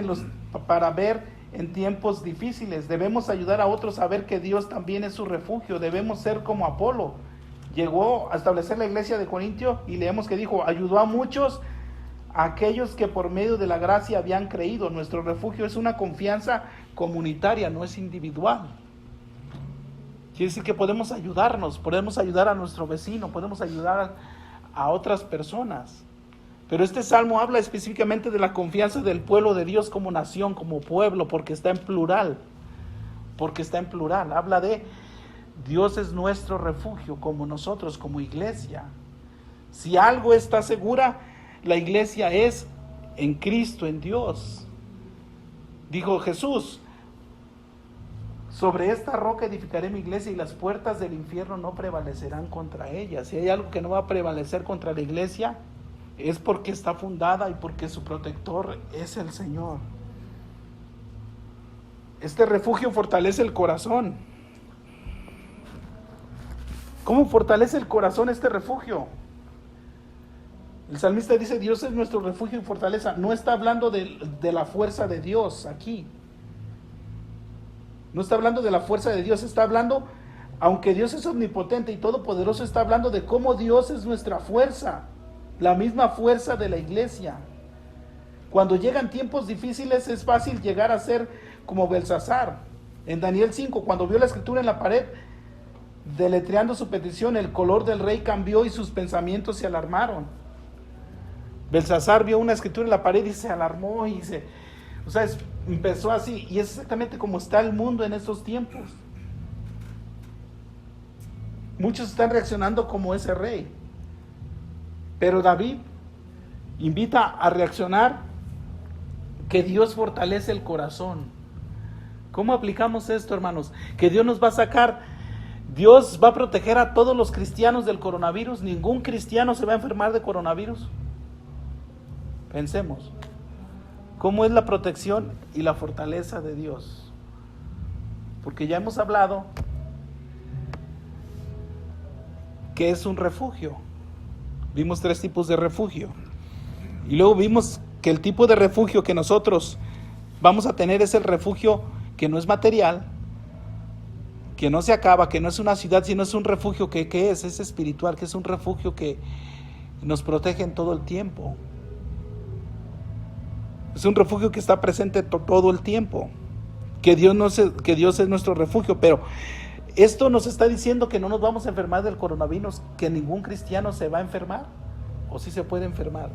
Speaker 1: en tiempos difíciles. Debemos ayudar a otros a ver que Dios también es su refugio. Debemos ser como Apolo. Llegó a establecer la iglesia de Corintio y leemos que dijo, ayudó a muchos, a aquellos que por medio de la gracia habían creído. Nuestro refugio es una confianza comunitaria, no es individual. Quiere decir que podemos ayudarnos, podemos ayudar a nuestro vecino, podemos ayudar a otras personas. Pero este salmo habla específicamente de la confianza del pueblo de Dios como nación, como pueblo, porque está en plural. Habla de Dios es nuestro refugio, como nosotros, como iglesia. Si algo está segura, la iglesia es en Cristo, en Dios. Dijo Jesús, sobre esta roca edificaré mi iglesia y las puertas del infierno no prevalecerán contra ella. Si hay algo que no va a prevalecer contra la iglesia, es porque está fundada y porque su protector es el Señor. Este refugio fortalece el corazón. ¿Cómo fortalece el corazón este refugio? El salmista dice, Dios es nuestro refugio y fortaleza. No está hablando de la fuerza de Dios aquí. No está hablando de la fuerza de Dios, está hablando, aunque Dios es omnipotente y todopoderoso, está hablando de cómo Dios es nuestra fuerza. La misma fuerza de la iglesia. Cuando llegan tiempos difíciles es fácil llegar a ser como Belsasar. En Daniel 5, cuando vio la escritura en la pared, deletreando su petición, el color del rey cambió y sus pensamientos se alarmaron. Belsasar vio una escritura en la pared y se alarmó y empezó así. Y es exactamente como está el mundo en estos tiempos. Muchos están reaccionando como ese rey. Pero David invita a reaccionar que Dios fortalece el corazón. ¿Cómo aplicamos esto, hermanos? Que Dios nos va a sacar, Dios va a proteger a todos los cristianos del coronavirus. Ningún cristiano se va a enfermar de coronavirus. Pensemos, ¿cómo es la protección y la fortaleza de Dios? Porque ya hemos hablado que es un refugio. Vimos 3 tipos de refugio. Y luego vimos que el tipo de refugio que nosotros vamos a tener es el refugio que no es material, que no se acaba, que no es una ciudad, sino es un refugio que es espiritual, que es un refugio que nos protege en todo el tiempo. Es un refugio que está presente todo el tiempo. Que Dios es nuestro refugio, pero esto nos está diciendo que no nos vamos a enfermar del coronavirus, que ningún cristiano se va a enfermar, o sí se puede enfermar.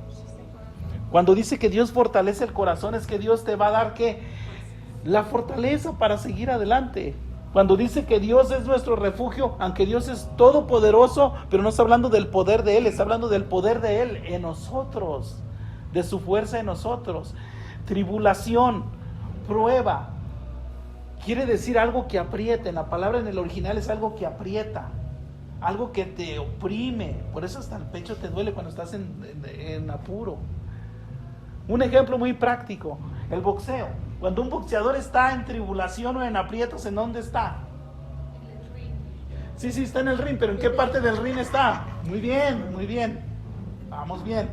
Speaker 1: Cuando dice que Dios fortalece el corazón, es que Dios te va a dar ¿qué? La fortaleza para seguir adelante. Cuando dice que Dios es nuestro refugio, aunque Dios es todopoderoso, pero no está hablando del poder de Él, está hablando del poder de Él en nosotros, de su fuerza en nosotros. Tribulación, prueba, quiere decir algo que aprieta. La palabra en el original es algo que aprieta, algo que te oprime. Por eso hasta el pecho te duele cuando estás en apuro. Un ejemplo muy práctico, el boxeo. Cuando un boxeador está en tribulación o en aprietos, ¿en dónde está? Sí, está en el ring, pero ¿en qué parte del ring está? Muy bien. Vamos bien.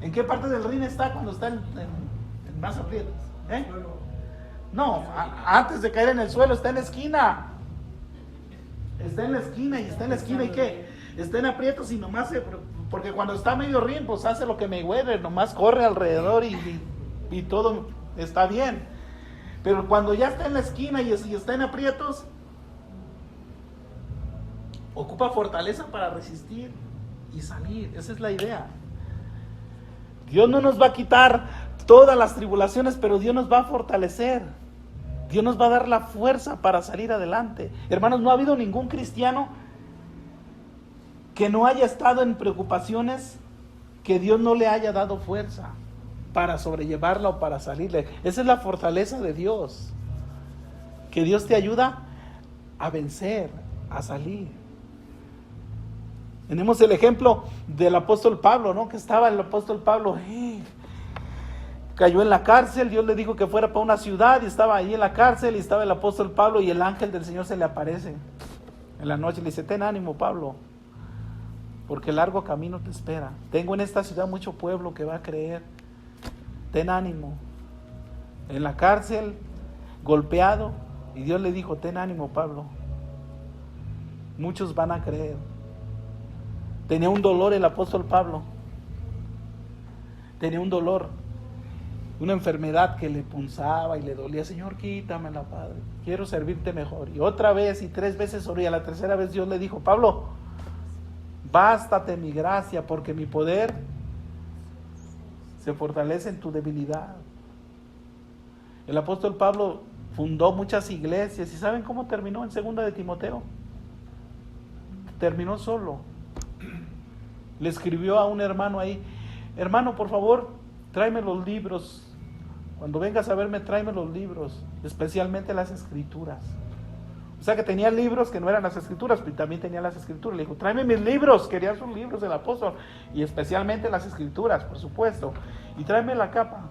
Speaker 1: ¿En qué parte del ring está cuando está en más aprietos? No, antes de caer en el suelo está en la esquina. Está en la esquina y ¿qué? Está en aprietos y nomás porque cuando está medio ring, pues hace lo que Mayweather, nomás corre alrededor y y todo está bien. Pero cuando ya está en la esquina y está en aprietos, ocupa fortaleza para resistir y salir. Esa es la idea. Dios no nos va a quitar todas las tribulaciones, pero Dios nos va a fortalecer. Dios nos va a dar la fuerza para salir adelante. Hermanos, no ha habido ningún cristiano que no haya estado en preocupaciones que Dios no le haya dado fuerza para sobrellevarla o para salirle. Esa es la fortaleza de Dios. Que Dios te ayuda a vencer, a salir. Tenemos el ejemplo del apóstol Pablo, ¿no? Que estaba el apóstol Pablo, cayó en la cárcel, Dios le dijo que fuera para una ciudad y estaba ahí en la cárcel y estaba el apóstol Pablo y el ángel del Señor se le aparece en la noche y le dice: ten ánimo, Pablo, porque el largo camino te espera. Tengo en esta ciudad mucho pueblo que va a creer. Ten ánimo. En la cárcel, golpeado, y Dios le dijo: ten ánimo, Pablo. Muchos van a creer. Tenía un dolor el apóstol Pablo. Tenía un dolor, una enfermedad que le punzaba y le dolía. Señor, quítamela, Padre. Quiero servirte mejor. Y otra vez y 3 veces oró, y a la tercera vez Dios le dijo: Pablo, bástate mi gracia, porque mi poder se fortalece en tu debilidad. El apóstol Pablo fundó muchas iglesias. ¿Y saben cómo terminó en 2 de Timoteo? Terminó solo. Le escribió a un hermano ahí: hermano, por favor, tráeme los libros. Cuando vengas a verme, tráeme los libros, especialmente las escrituras. O sea que tenía libros que no eran las escrituras, pero también tenía las escrituras. Le dijo: tráeme mis libros. Quería sus libros del apóstol, y especialmente las escrituras, por supuesto. Y tráeme la capa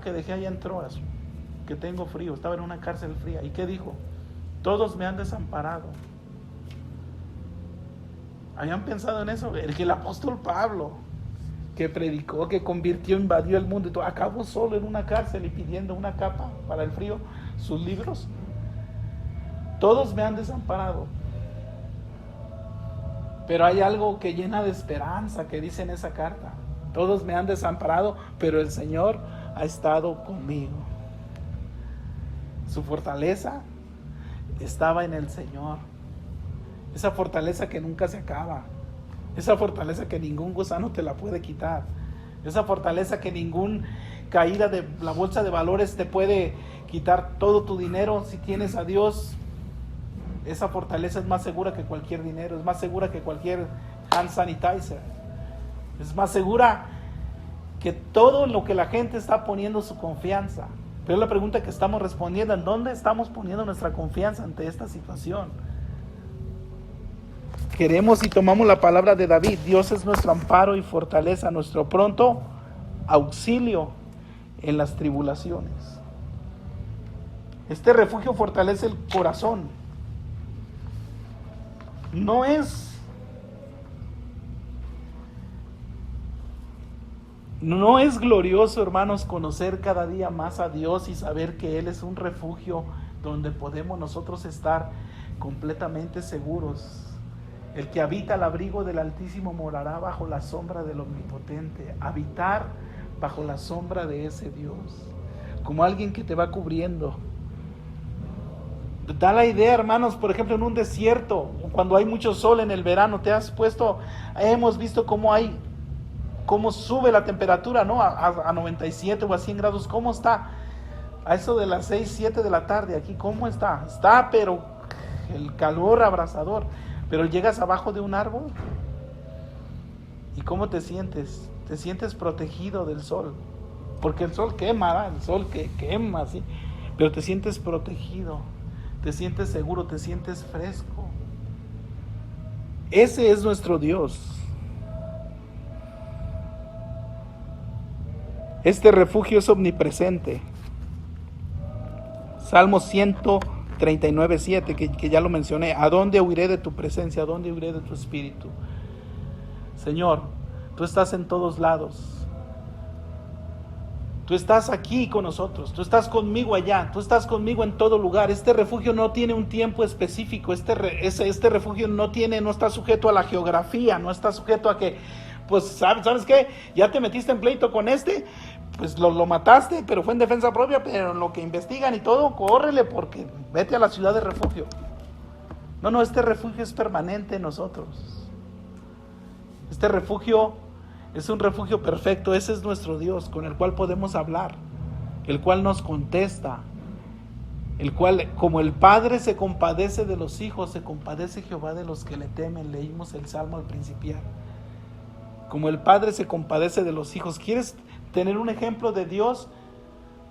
Speaker 1: que dejé allá en Troas, que tengo frío. Estaba en una cárcel fría. ¿Y qué dijo? Todos me han desamparado. ¿Habían pensado en eso? El apóstol Pablo, que predicó, que convirtió, invadió el mundo y todo, acabó solo en una cárcel y pidiendo una capa para el frío, sus libros. Todos me han desamparado. Pero hay algo que llena de esperanza que dice en esa carta: todos me han desamparado, pero el Señor ha estado conmigo. Su fortaleza estaba en el Señor. Esa fortaleza que nunca se acaba. Esa fortaleza que ningún gusano te la puede quitar. Esa fortaleza que ningún caída de la bolsa de valores te puede quitar todo tu dinero. Si tienes a Dios, esa fortaleza es más segura que cualquier dinero. Es más segura que cualquier hand sanitizer. Es más segura que todo lo que la gente está poniendo su confianza. Pero la pregunta que estamos respondiendo: ¿en dónde estamos poniendo nuestra confianza ante esta situación? Queremos y tomamos la palabra de David: Dios es nuestro amparo y fortaleza, nuestro pronto auxilio en las tribulaciones. Este refugio fortalece el corazón. No es glorioso, hermanos, conocer cada día más a Dios y saber que Él es un refugio donde podemos nosotros estar completamente seguros. El que habita al abrigo del Altísimo morará bajo la sombra del Omnipotente. Habitar bajo la sombra de ese Dios, como alguien que te va cubriendo. Da la idea, hermanos, por ejemplo, en un desierto, cuando hay mucho sol en el verano, hemos visto cómo sube la temperatura, ¿no? A 97 o a 100 grados. ¿Cómo está? A eso de las 6, 7 de la tarde aquí, ¿cómo está? Está, pero el calor abrasador. Pero llegas abajo de un árbol y ¿cómo te sientes? Te sientes protegido del sol, porque el sol quema, ¿verdad? El sol que quema, ¿sí? Pero te sientes protegido, te sientes seguro, te sientes fresco. Ese es nuestro Dios. Este refugio es omnipresente. Salmo 139:7, que ya lo mencioné. ¿A dónde huiré de tu presencia? ¿A dónde huiré de tu espíritu? Señor, tú estás en todos lados. Tú estás aquí con nosotros. Tú estás conmigo allá. Tú estás conmigo en todo lugar. Este refugio no tiene un tiempo específico. Este refugio no está sujeto a la geografía. No está sujeto a que, pues, ¿sabes qué? Ya te metiste en pleito con pues lo mataste, pero fue en defensa propia, pero en lo que investigan y todo, córrele porque vete a la ciudad de refugio. No, este refugio es permanente en nosotros. Este refugio es un refugio perfecto, ese es nuestro Dios con el cual podemos hablar, el cual nos contesta, el cual, como el Padre se compadece de los hijos, se compadece Jehová de los que le temen. Leímos el Salmo al principiar. Como el Padre se compadece de los hijos. ¿Quieres tener un ejemplo de Dios?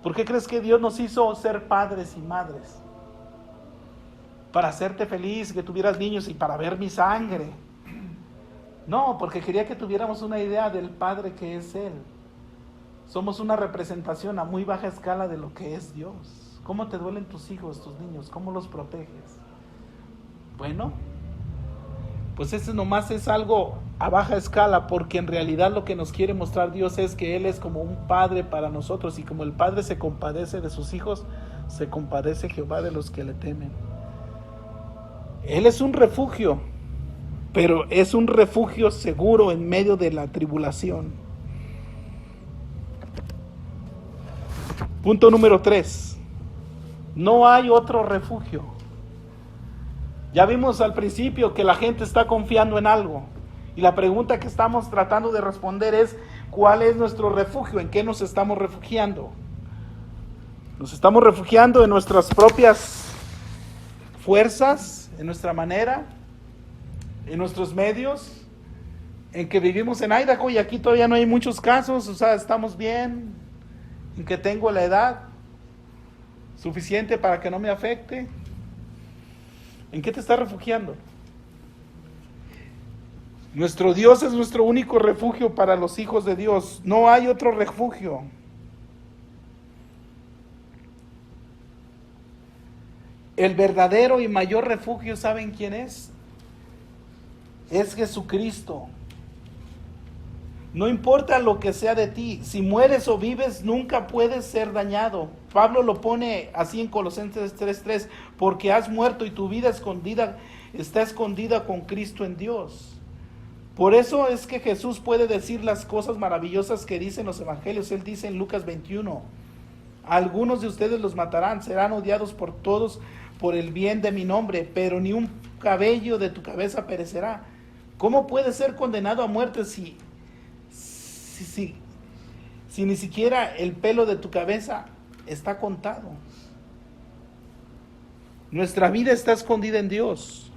Speaker 1: ¿Por qué crees que Dios nos hizo ser padres y madres? Para hacerte feliz, que tuvieras niños y para ver mi sangre. No, porque quería que tuviéramos una idea del Padre que es Él. Somos una representación a muy baja escala de lo que es Dios. ¿Cómo te duelen tus hijos, tus niños? ¿Cómo los proteges? Bueno, pues ese nomás es algo a baja escala, porque en realidad lo que nos quiere mostrar Dios es que Él es como un padre para nosotros, y como el Padre se compadece de sus hijos, se compadece Jehová de los que le temen. Él es un refugio, pero es un refugio seguro en medio de la tribulación. Punto número 3. No hay otro refugio. Ya vimos al principio que la gente está confiando en algo. Y la pregunta que estamos tratando de responder es: ¿cuál es nuestro refugio? ¿En qué nos estamos refugiando? ¿Nos estamos refugiando en nuestras propias fuerzas, en nuestra manera, en nuestros medios, en que vivimos en Idaho y aquí todavía no hay muchos casos? O sea, estamos bien, en que tengo la edad suficiente para que no me afecte. ¿En qué te estás refugiando? Nuestro Dios es nuestro único refugio para los hijos de Dios. No hay otro refugio. El verdadero y mayor refugio, ¿saben quién es? Es Jesucristo. No importa lo que sea de ti, si mueres o vives, nunca puedes ser dañado. Pablo lo pone así en Colosenses 3:3, porque has muerto y tu vida está escondida con Cristo en Dios. Por eso es que Jesús puede decir las cosas maravillosas que dicen los evangelios. Él dice en Lucas 21, algunos de ustedes los matarán, serán odiados por todos por el bien de mi nombre, pero ni un cabello de tu cabeza perecerá. ¿Cómo puedes ser condenado a muerte si ni siquiera el pelo de tu cabeza está contado? Nuestra vida está escondida en Dios.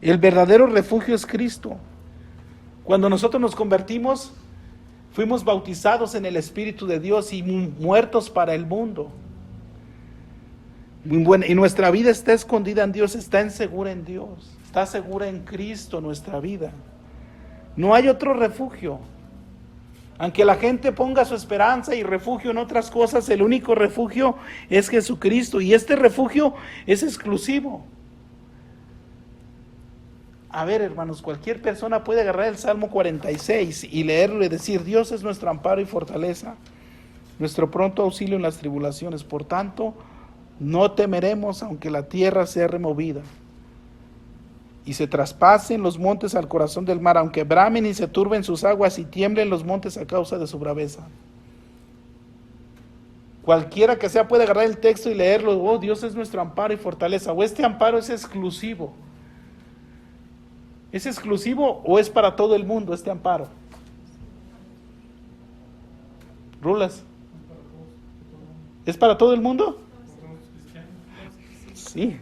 Speaker 1: El verdadero refugio es Cristo. Cuando nosotros nos convertimos, fuimos bautizados en el Espíritu de Dios y muertos para el mundo. Y nuestra vida está escondida en Dios, está segura en Dios, está segura en Cristo nuestra vida. No hay otro refugio. Aunque la gente ponga su esperanza y refugio en otras cosas, el único refugio es Jesucristo. Y este refugio es exclusivo. A ver, hermanos, cualquier persona puede agarrar el Salmo 46 y leerlo y decir: Dios es nuestro amparo y fortaleza, nuestro pronto auxilio en las tribulaciones. Por tanto, no temeremos aunque la tierra sea removida y se traspasen los montes al corazón del mar, aunque bramen y se turben sus aguas y tiemblen los montes a causa de su braveza. Cualquiera que sea puede agarrar el texto y leerlo: oh, Dios es nuestro amparo y fortaleza. O este amparo es exclusivo. ¿Es exclusivo o es para todo el mundo este amparo? Rulas. ¿Es para todo el mundo? Sí.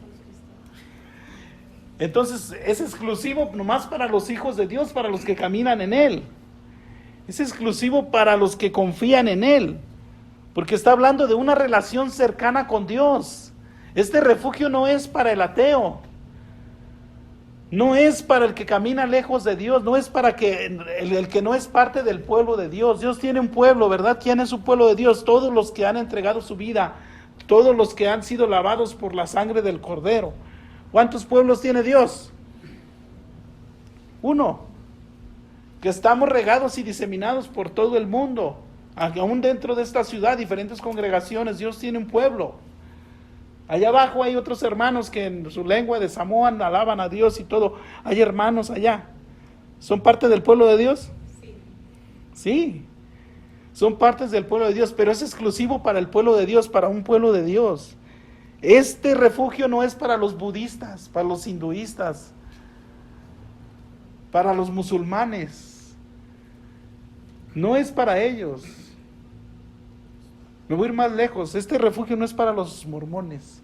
Speaker 1: Entonces es exclusivo nomás para los hijos de Dios, para los que caminan en Él. Es exclusivo para los que confían en Él, porque está hablando de una relación cercana con Dios. Este refugio no es para el ateo, no es para el que camina lejos de Dios, no es para el que no es parte del pueblo de Dios. Dios tiene un pueblo, ¿verdad? ¿Quién es su pueblo de Dios? Todos los que han entregado su vida, todos los que han sido lavados por la sangre del Cordero. ¿Cuántos pueblos tiene Dios? Uno. Que estamos regados y diseminados por todo el mundo. Aún dentro de esta ciudad, diferentes congregaciones, Dios tiene un pueblo. Allá abajo hay otros hermanos que en su lengua de Samoan alaban a Dios y todo. Hay hermanos allá. ¿Son parte del pueblo de Dios? Sí. Sí. son partes del pueblo de Dios, pero es exclusivo para el pueblo de Dios, para un pueblo de Dios. Este refugio no es para los budistas, para los hinduistas, para los musulmanes. No es para ellos. Me voy a ir más lejos. Este refugio no es para los mormones.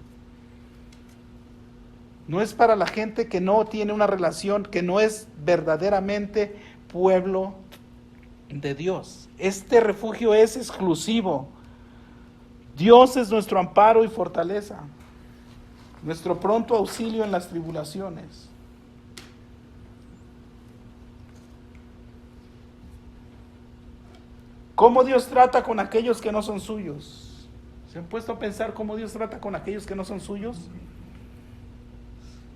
Speaker 1: No es para la gente que no tiene una relación, que no es verdaderamente pueblo de Dios. Este refugio es exclusivo. Dios es nuestro amparo y fortaleza, nuestro pronto auxilio en las tribulaciones. ¿Cómo Dios trata con aquellos que no son suyos? ¿Se han puesto a pensar cómo Dios trata con aquellos que no son suyos?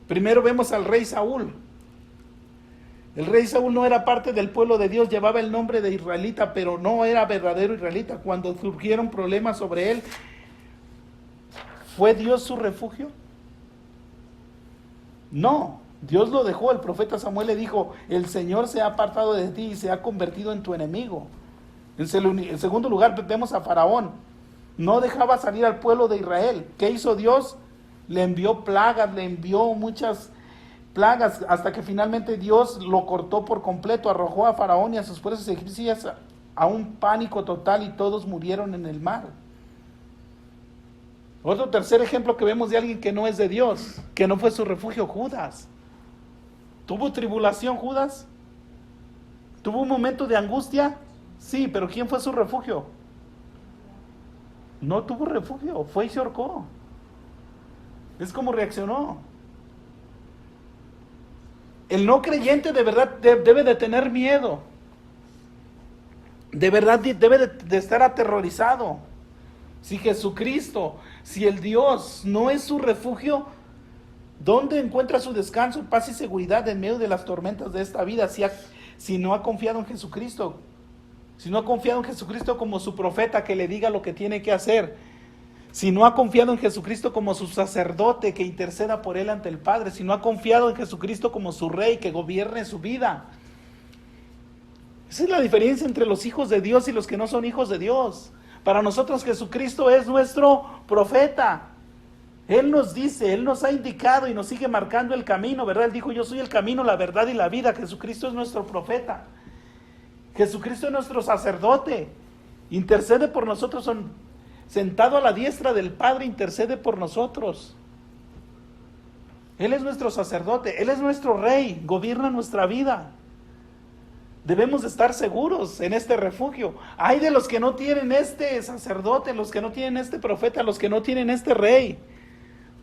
Speaker 1: Primero vemos al rey Saúl. El rey Saúl no era parte del pueblo de Dios, llevaba el nombre de israelita, pero no era verdadero israelita. Cuando surgieron problemas sobre él, ¿fue Dios su refugio? No, Dios lo dejó. El profeta Samuel le dijo: el Señor se ha apartado de ti y se ha convertido en tu enemigo. En segundo lugar, vemos a Faraón. No dejaba salir al pueblo de Israel. ¿Qué hizo Dios? Le envió plagas, le envió muchas plagas, hasta que finalmente Dios lo cortó por completo, arrojó a Faraón y a sus fuerzas egipcias a un pánico total y todos murieron en el mar. Otro tercer ejemplo que vemos de alguien que no es de Dios, que no fue su refugio, Judas. ¿Tuvo tribulación Judas? ¿Tuvo un momento de angustia? Sí, pero ¿quién fue su refugio? No tuvo refugio, fue y se ahorcó. Es como reaccionó. El no creyente de verdad debe de tener miedo. De verdad debe de estar aterrorizado. Si Jesucristo, si el Dios no es su refugio, ¿dónde encuentra su descanso, paz y seguridad en medio de las tormentas de esta vida? Si no ha confiado en Jesucristo, si no ha confiado en Jesucristo como su profeta que le diga lo que tiene que hacer, si no ha confiado en Jesucristo como su sacerdote que interceda por él ante el Padre, si no ha confiado en Jesucristo como su rey que gobierne su vida. Esa es la diferencia entre los hijos de Dios y los que no son hijos de Dios. Para nosotros Jesucristo es nuestro profeta. Él nos dice, Él nos ha indicado y nos sigue marcando el camino, ¿verdad? Él dijo: yo soy el camino, la verdad y la vida. Jesucristo es nuestro profeta. Jesucristo es nuestro sacerdote. Intercede por nosotros, sentado a la diestra del Padre, intercede por nosotros. Él es nuestro sacerdote, Él es nuestro rey, gobierna nuestra vida. Debemos estar seguros en este refugio. Hay de los que no tienen este sacerdote, los que no tienen este profeta, los que no tienen este rey.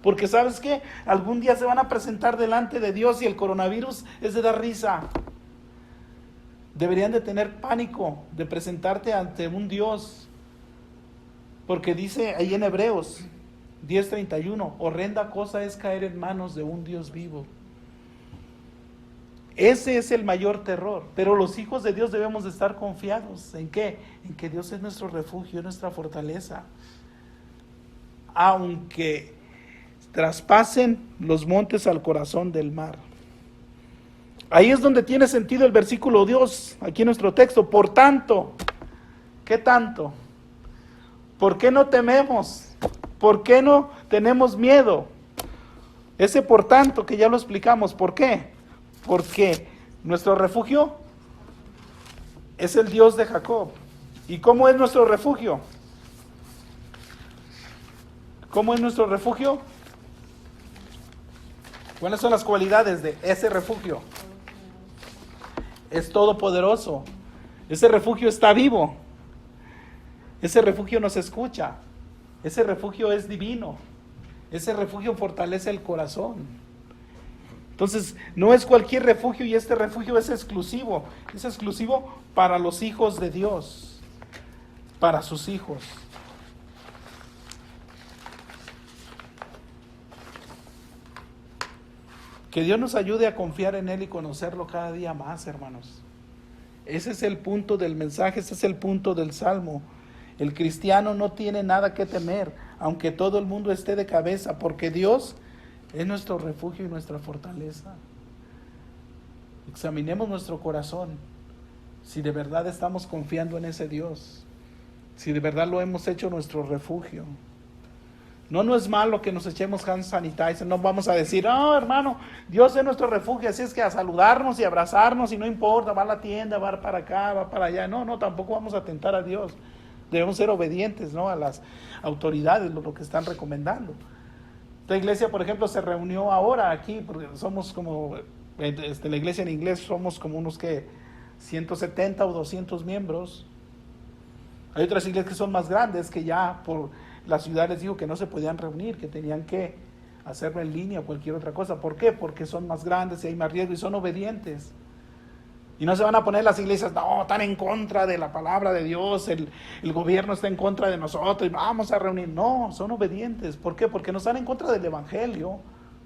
Speaker 1: Porque ¿sabes qué? Algún día se van a presentar delante de Dios y el coronavirus es de dar risa. Deberían de tener pánico de presentarte ante un Dios. Porque dice ahí en Hebreos 10:31, horrenda cosa es caer en manos de un Dios vivo. Ese es el mayor terror. Pero los hijos de Dios debemos de estar confiados. ¿En qué? En que Dios es nuestro refugio, nuestra fortaleza. Aunque traspasen los montes al corazón del mar. Ahí es donde tiene sentido el versículo 2, aquí en nuestro texto. Por tanto, ¿qué tanto? ¿Por qué no tememos? ¿Por qué no tenemos miedo? Ese por tanto que ya lo explicamos. ¿Por qué? Porque nuestro refugio es el Dios de Jacob. ¿Y cómo es nuestro refugio? ¿Cómo es nuestro refugio? ¿Cuáles son las cualidades de ese refugio? Es todopoderoso. Ese refugio está vivo. Ese refugio nos escucha. Ese refugio es divino. Ese refugio fortalece el corazón. Entonces, no es cualquier refugio, y este refugio es exclusivo. Es exclusivo para los hijos de Dios, para sus hijos. Que Dios nos ayude a confiar en Él y conocerlo cada día más, hermanos. Ese es el punto del mensaje, ese es el punto del Salmo. El cristiano no tiene nada que temer, aunque todo el mundo esté de cabeza, porque Dios es nuestro refugio y nuestra fortaleza. Examinemos nuestro corazón, si de verdad estamos confiando en ese Dios. si de verdad lo hemos hecho nuestro refugio. No es malo que nos echemos hand sanitizer, no vamos a decir, no hermano, Dios es nuestro refugio, así es que a saludarnos y abrazarnos y no importa, va a la tienda, va para acá, va para allá. No, tampoco vamos a tentar a Dios. Debemos ser obedientes, ¿no?, a las autoridades, lo que están recomendando. Esta iglesia, por ejemplo, se reunió ahora aquí, porque somos como, la iglesia en inglés somos como unos que 170 o 200 miembros. Hay otras iglesias que son más grandes, que ya por la ciudad les dijo que no se podían reunir, que tenían que hacerlo en línea o cualquier otra cosa. ¿Por qué? Porque son más grandes y hay más riesgo y son obedientes. Y no se van a poner las iglesias, no, están en contra de la palabra de Dios, el gobierno está en contra de nosotros y vamos a reunir. No, son obedientes. ¿Por qué? Porque no están en contra del evangelio,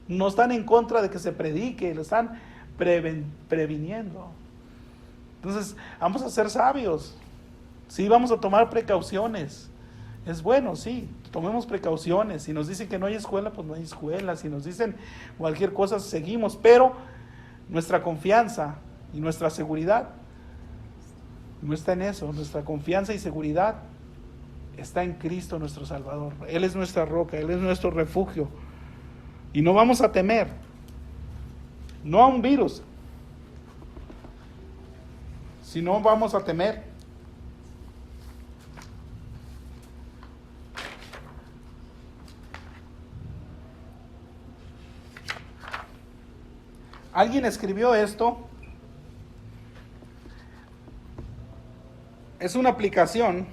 Speaker 1: no están en contra de que se predique, lo están previniendo. Entonces, vamos a ser sabios. Sí, vamos a tomar precauciones. Es bueno, sí, tomemos precauciones. Si nos dicen que no hay escuela, pues no hay escuela. Si nos dicen cualquier cosa, seguimos. Pero nuestra confianza y nuestra seguridad no está en eso. Nuestra confianza y seguridad está en Cristo nuestro Salvador. Él es nuestra roca, Él es nuestro refugio. Y no vamos a temer, no a un virus, sino vamos a temer alguien escribió esto. Es una aplicación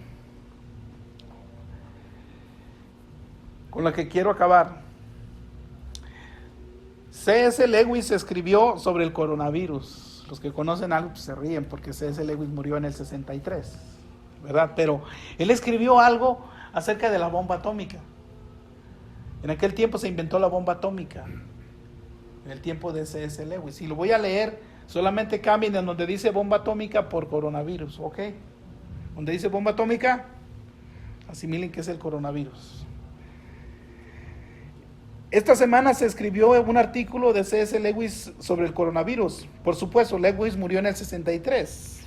Speaker 1: con la que quiero acabar. C.S. Lewis escribió sobre el coronavirus. Los que conocen algo pues se ríen porque C.S. Lewis murió en el 63, ¿verdad? Pero él escribió algo acerca de la bomba atómica. En aquel tiempo se inventó la bomba atómica, en el tiempo de C.S. Lewis. Y lo voy a leer, solamente cambien en donde dice bomba atómica por coronavirus, ¿ok? Donde dice bomba atómica, asimilen que es el coronavirus. Esta semana se escribió un artículo de C.S. Lewis sobre el coronavirus. Por supuesto, Lewis murió en el 63,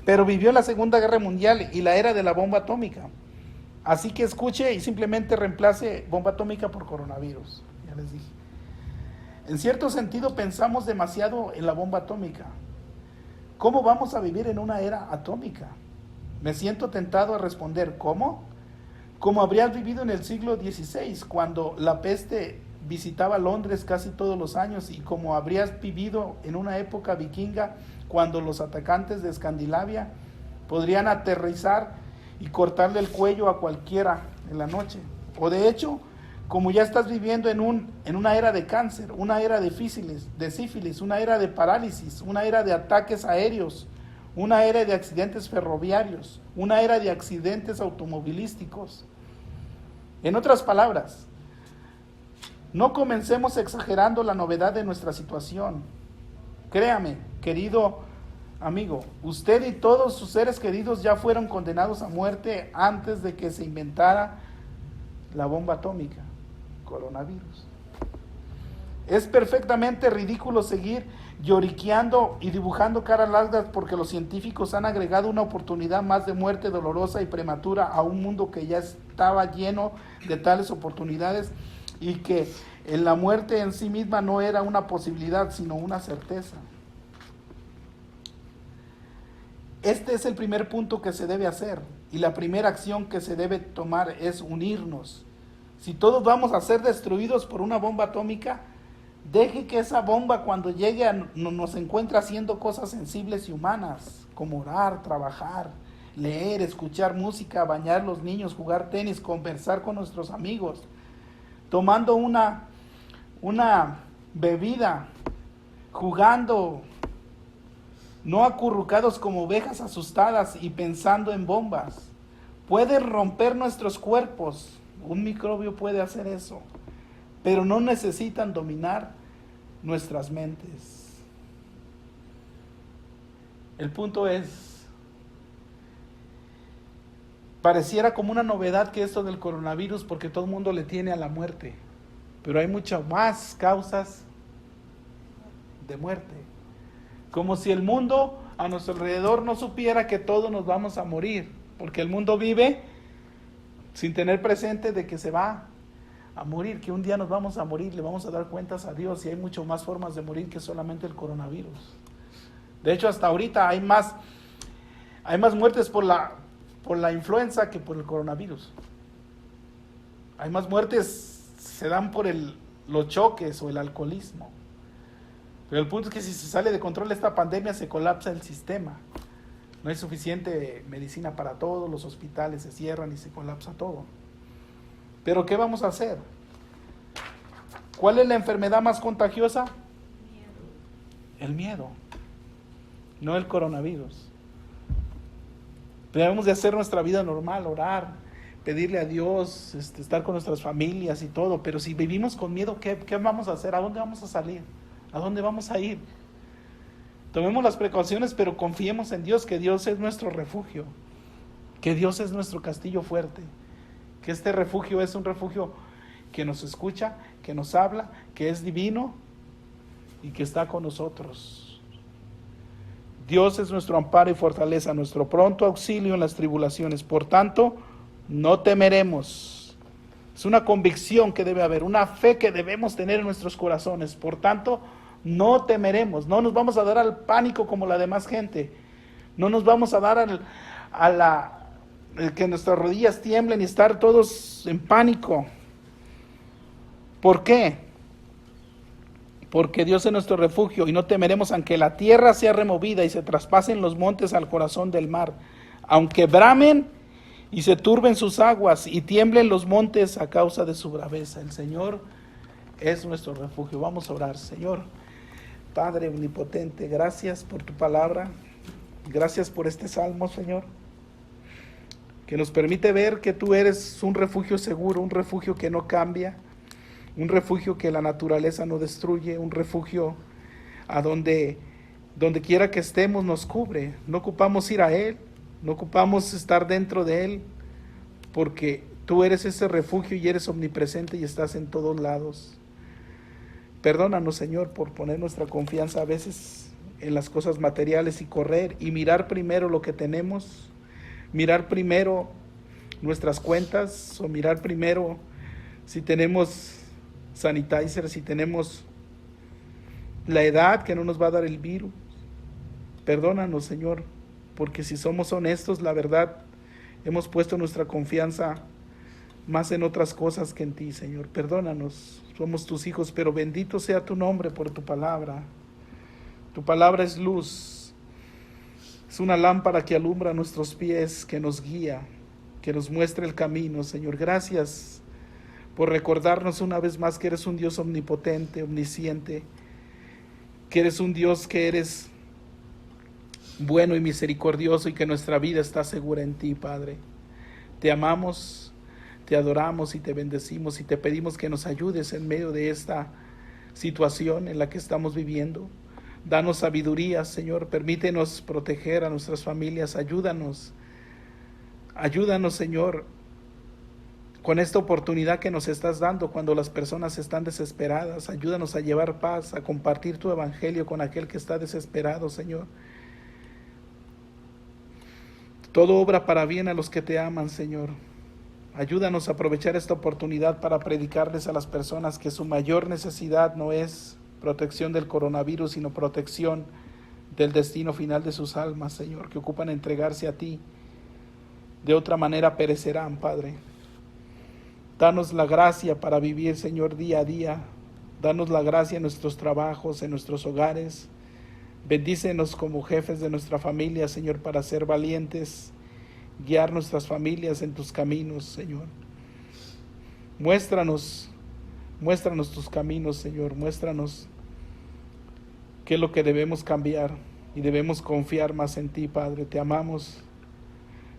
Speaker 1: pero vivió la Segunda Guerra Mundial y la era de la bomba atómica. Así que escuche y simplemente reemplace bomba atómica por coronavirus. Ya les dije. En cierto sentido pensamos demasiado en la bomba atómica. ¿Cómo vamos a vivir en una era atómica? Me siento tentado a responder, ¿cómo? Como habrías vivido en el siglo XVI, cuando la peste visitaba Londres casi todos los años, y como habrías vivido en una época vikinga, cuando los atacantes de Escandinavia podrían aterrizar y cortarle el cuello a cualquiera en la noche. O de hecho, como ya estás viviendo en una era de cáncer, una era de sífilis, una era de parálisis, una era de ataques aéreos, una era de accidentes ferroviarios, una era de accidentes automovilísticos. En otras palabras, no comencemos exagerando la novedad de nuestra situación. Créame, querido amigo, usted y todos sus seres queridos ya fueron condenados a muerte antes de que se inventara la bomba atómica, coronavirus. Es perfectamente ridículo seguir lloriqueando y dibujando caras largas porque los científicos han agregado una oportunidad más de muerte dolorosa y prematura a un mundo que ya estaba lleno de tales oportunidades, y que la muerte en sí misma no era una posibilidad sino una certeza. Este es el primer punto que se debe hacer, y la primera acción que se debe tomar es unirnos. Si todos vamos a ser destruidos por una bomba atómica, deje que esa bomba, cuando llegue, nos encuentre haciendo cosas sensibles y humanas, como orar, trabajar, leer, escuchar música, bañar a los niños, jugar tenis, conversar con nuestros amigos, tomando una bebida, jugando, no acurrucados como ovejas asustadas y pensando en bombas. Puede romper nuestros cuerpos, un microbio puede hacer eso, pero no necesitan dominar nuestras mentes. El punto es, pareciera como una novedad que esto del coronavirus, porque todo el mundo le tiene a la muerte, pero hay muchas más causas de muerte. Como si el mundo a nuestro alrededor no supiera que todos nos vamos a morir, porque el mundo vive sin tener presente de que se va a morir, que un día nos vamos a morir, le vamos a dar cuentas a Dios, y hay mucho más formas de morir que solamente el coronavirus. De hecho, hasta ahorita hay más muertes por la influenza que por el coronavirus. Hay más muertes, se dan por los choques o el alcoholismo. Pero el punto es que si se sale de control esta pandemia, se colapsa el sistema. No hay suficiente medicina para todos, los hospitales se cierran y se colapsa todo. Pero ¿qué vamos a hacer? ¿Cuál es la enfermedad más contagiosa? El miedo, no el coronavirus. Debemos de hacer nuestra vida normal, orar, pedirle a Dios, estar con nuestras familias y todo, pero si vivimos con miedo, ¿qué vamos a hacer? ¿A dónde vamos a salir? ¿A dónde vamos a ir? Tomemos las precauciones, pero confiemos en Dios, que Dios es nuestro refugio, que Dios es nuestro castillo fuerte, que este refugio es un refugio que nos escucha, que nos habla, que es divino y que está con nosotros. Dios es nuestro amparo y fortaleza, nuestro pronto auxilio en las tribulaciones. Por tanto, no temeremos. Es una convicción que debe haber, una fe que debemos tener en nuestros corazones. Por tanto, no temeremos, no nos vamos a dar al pánico como la demás gente. No nos vamos a dar que nuestras rodillas tiemblen y estar todos en pánico. ¿Por qué? Porque Dios es nuestro refugio y no temeremos aunque la tierra sea removida y se traspasen los montes al corazón del mar, aunque bramen y se turben sus aguas y tiemblen los montes a causa de su braveza. El Señor es nuestro refugio. Vamos a orar. Señor, Padre omnipotente, gracias por tu palabra, gracias por este salmo, Señor, que nos permite ver que tú eres un refugio seguro, un refugio que no cambia, un refugio que la naturaleza no destruye, un refugio a donde quiera que estemos nos cubre. No ocupamos ir a Él, no ocupamos estar dentro de Él, porque tú eres ese refugio y eres omnipresente y estás en todos lados. Perdónanos, Señor, por poner nuestra confianza a veces en las cosas materiales y correr y mirar primero lo que tenemos, mirar primero nuestras cuentas o mirar primero si tenemos sanitizer, si tenemos la edad que no nos va a dar el virus. Perdónanos, Señor, porque si somos honestos, la verdad, hemos puesto nuestra confianza más en otras cosas que en ti, Señor. Perdónanos, somos tus hijos, pero bendito sea tu nombre por tu palabra. Tu palabra es luz, es una lámpara que alumbra nuestros pies, que nos guía, que nos muestra el camino, Señor. Gracias por recordarnos una vez más que eres un Dios omnipotente, omnisciente, que eres un Dios que eres bueno y misericordioso y que nuestra vida está segura en ti, Padre. Te amamos, te adoramos y te bendecimos y te pedimos que nos ayudes en medio de esta situación en la que estamos viviendo. Danos sabiduría, Señor, permítenos proteger a nuestras familias, ayúdanos, Señor, con esta oportunidad que nos estás dando cuando las personas están desesperadas. Ayúdanos a llevar paz, a compartir tu evangelio con aquel que está desesperado, Señor. Todo obra para bien a los que te aman, Señor. Ayúdanos a aprovechar esta oportunidad para predicarles a las personas que su mayor necesidad no es protección del coronavirus, sino protección del destino final de sus almas, Señor, que ocupan entregarse a ti. De otra manera perecerán, Padre. Danos la gracia para vivir, Señor, día a día. Danos la gracia en nuestros trabajos, en nuestros hogares. Bendícenos como jefes de nuestra familia, Señor, para ser valientes, guiar nuestras familias en tus caminos, Señor. Muéstranos tus caminos, Señor. Muéstranos qué es lo que debemos cambiar y debemos confiar más en ti, Padre. Te amamos,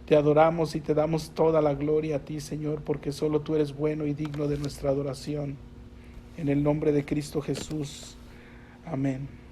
Speaker 1: te adoramos y te damos toda la gloria a ti, Señor, porque solo tú eres bueno y digno de nuestra adoración. En el nombre de Cristo Jesús. Amén.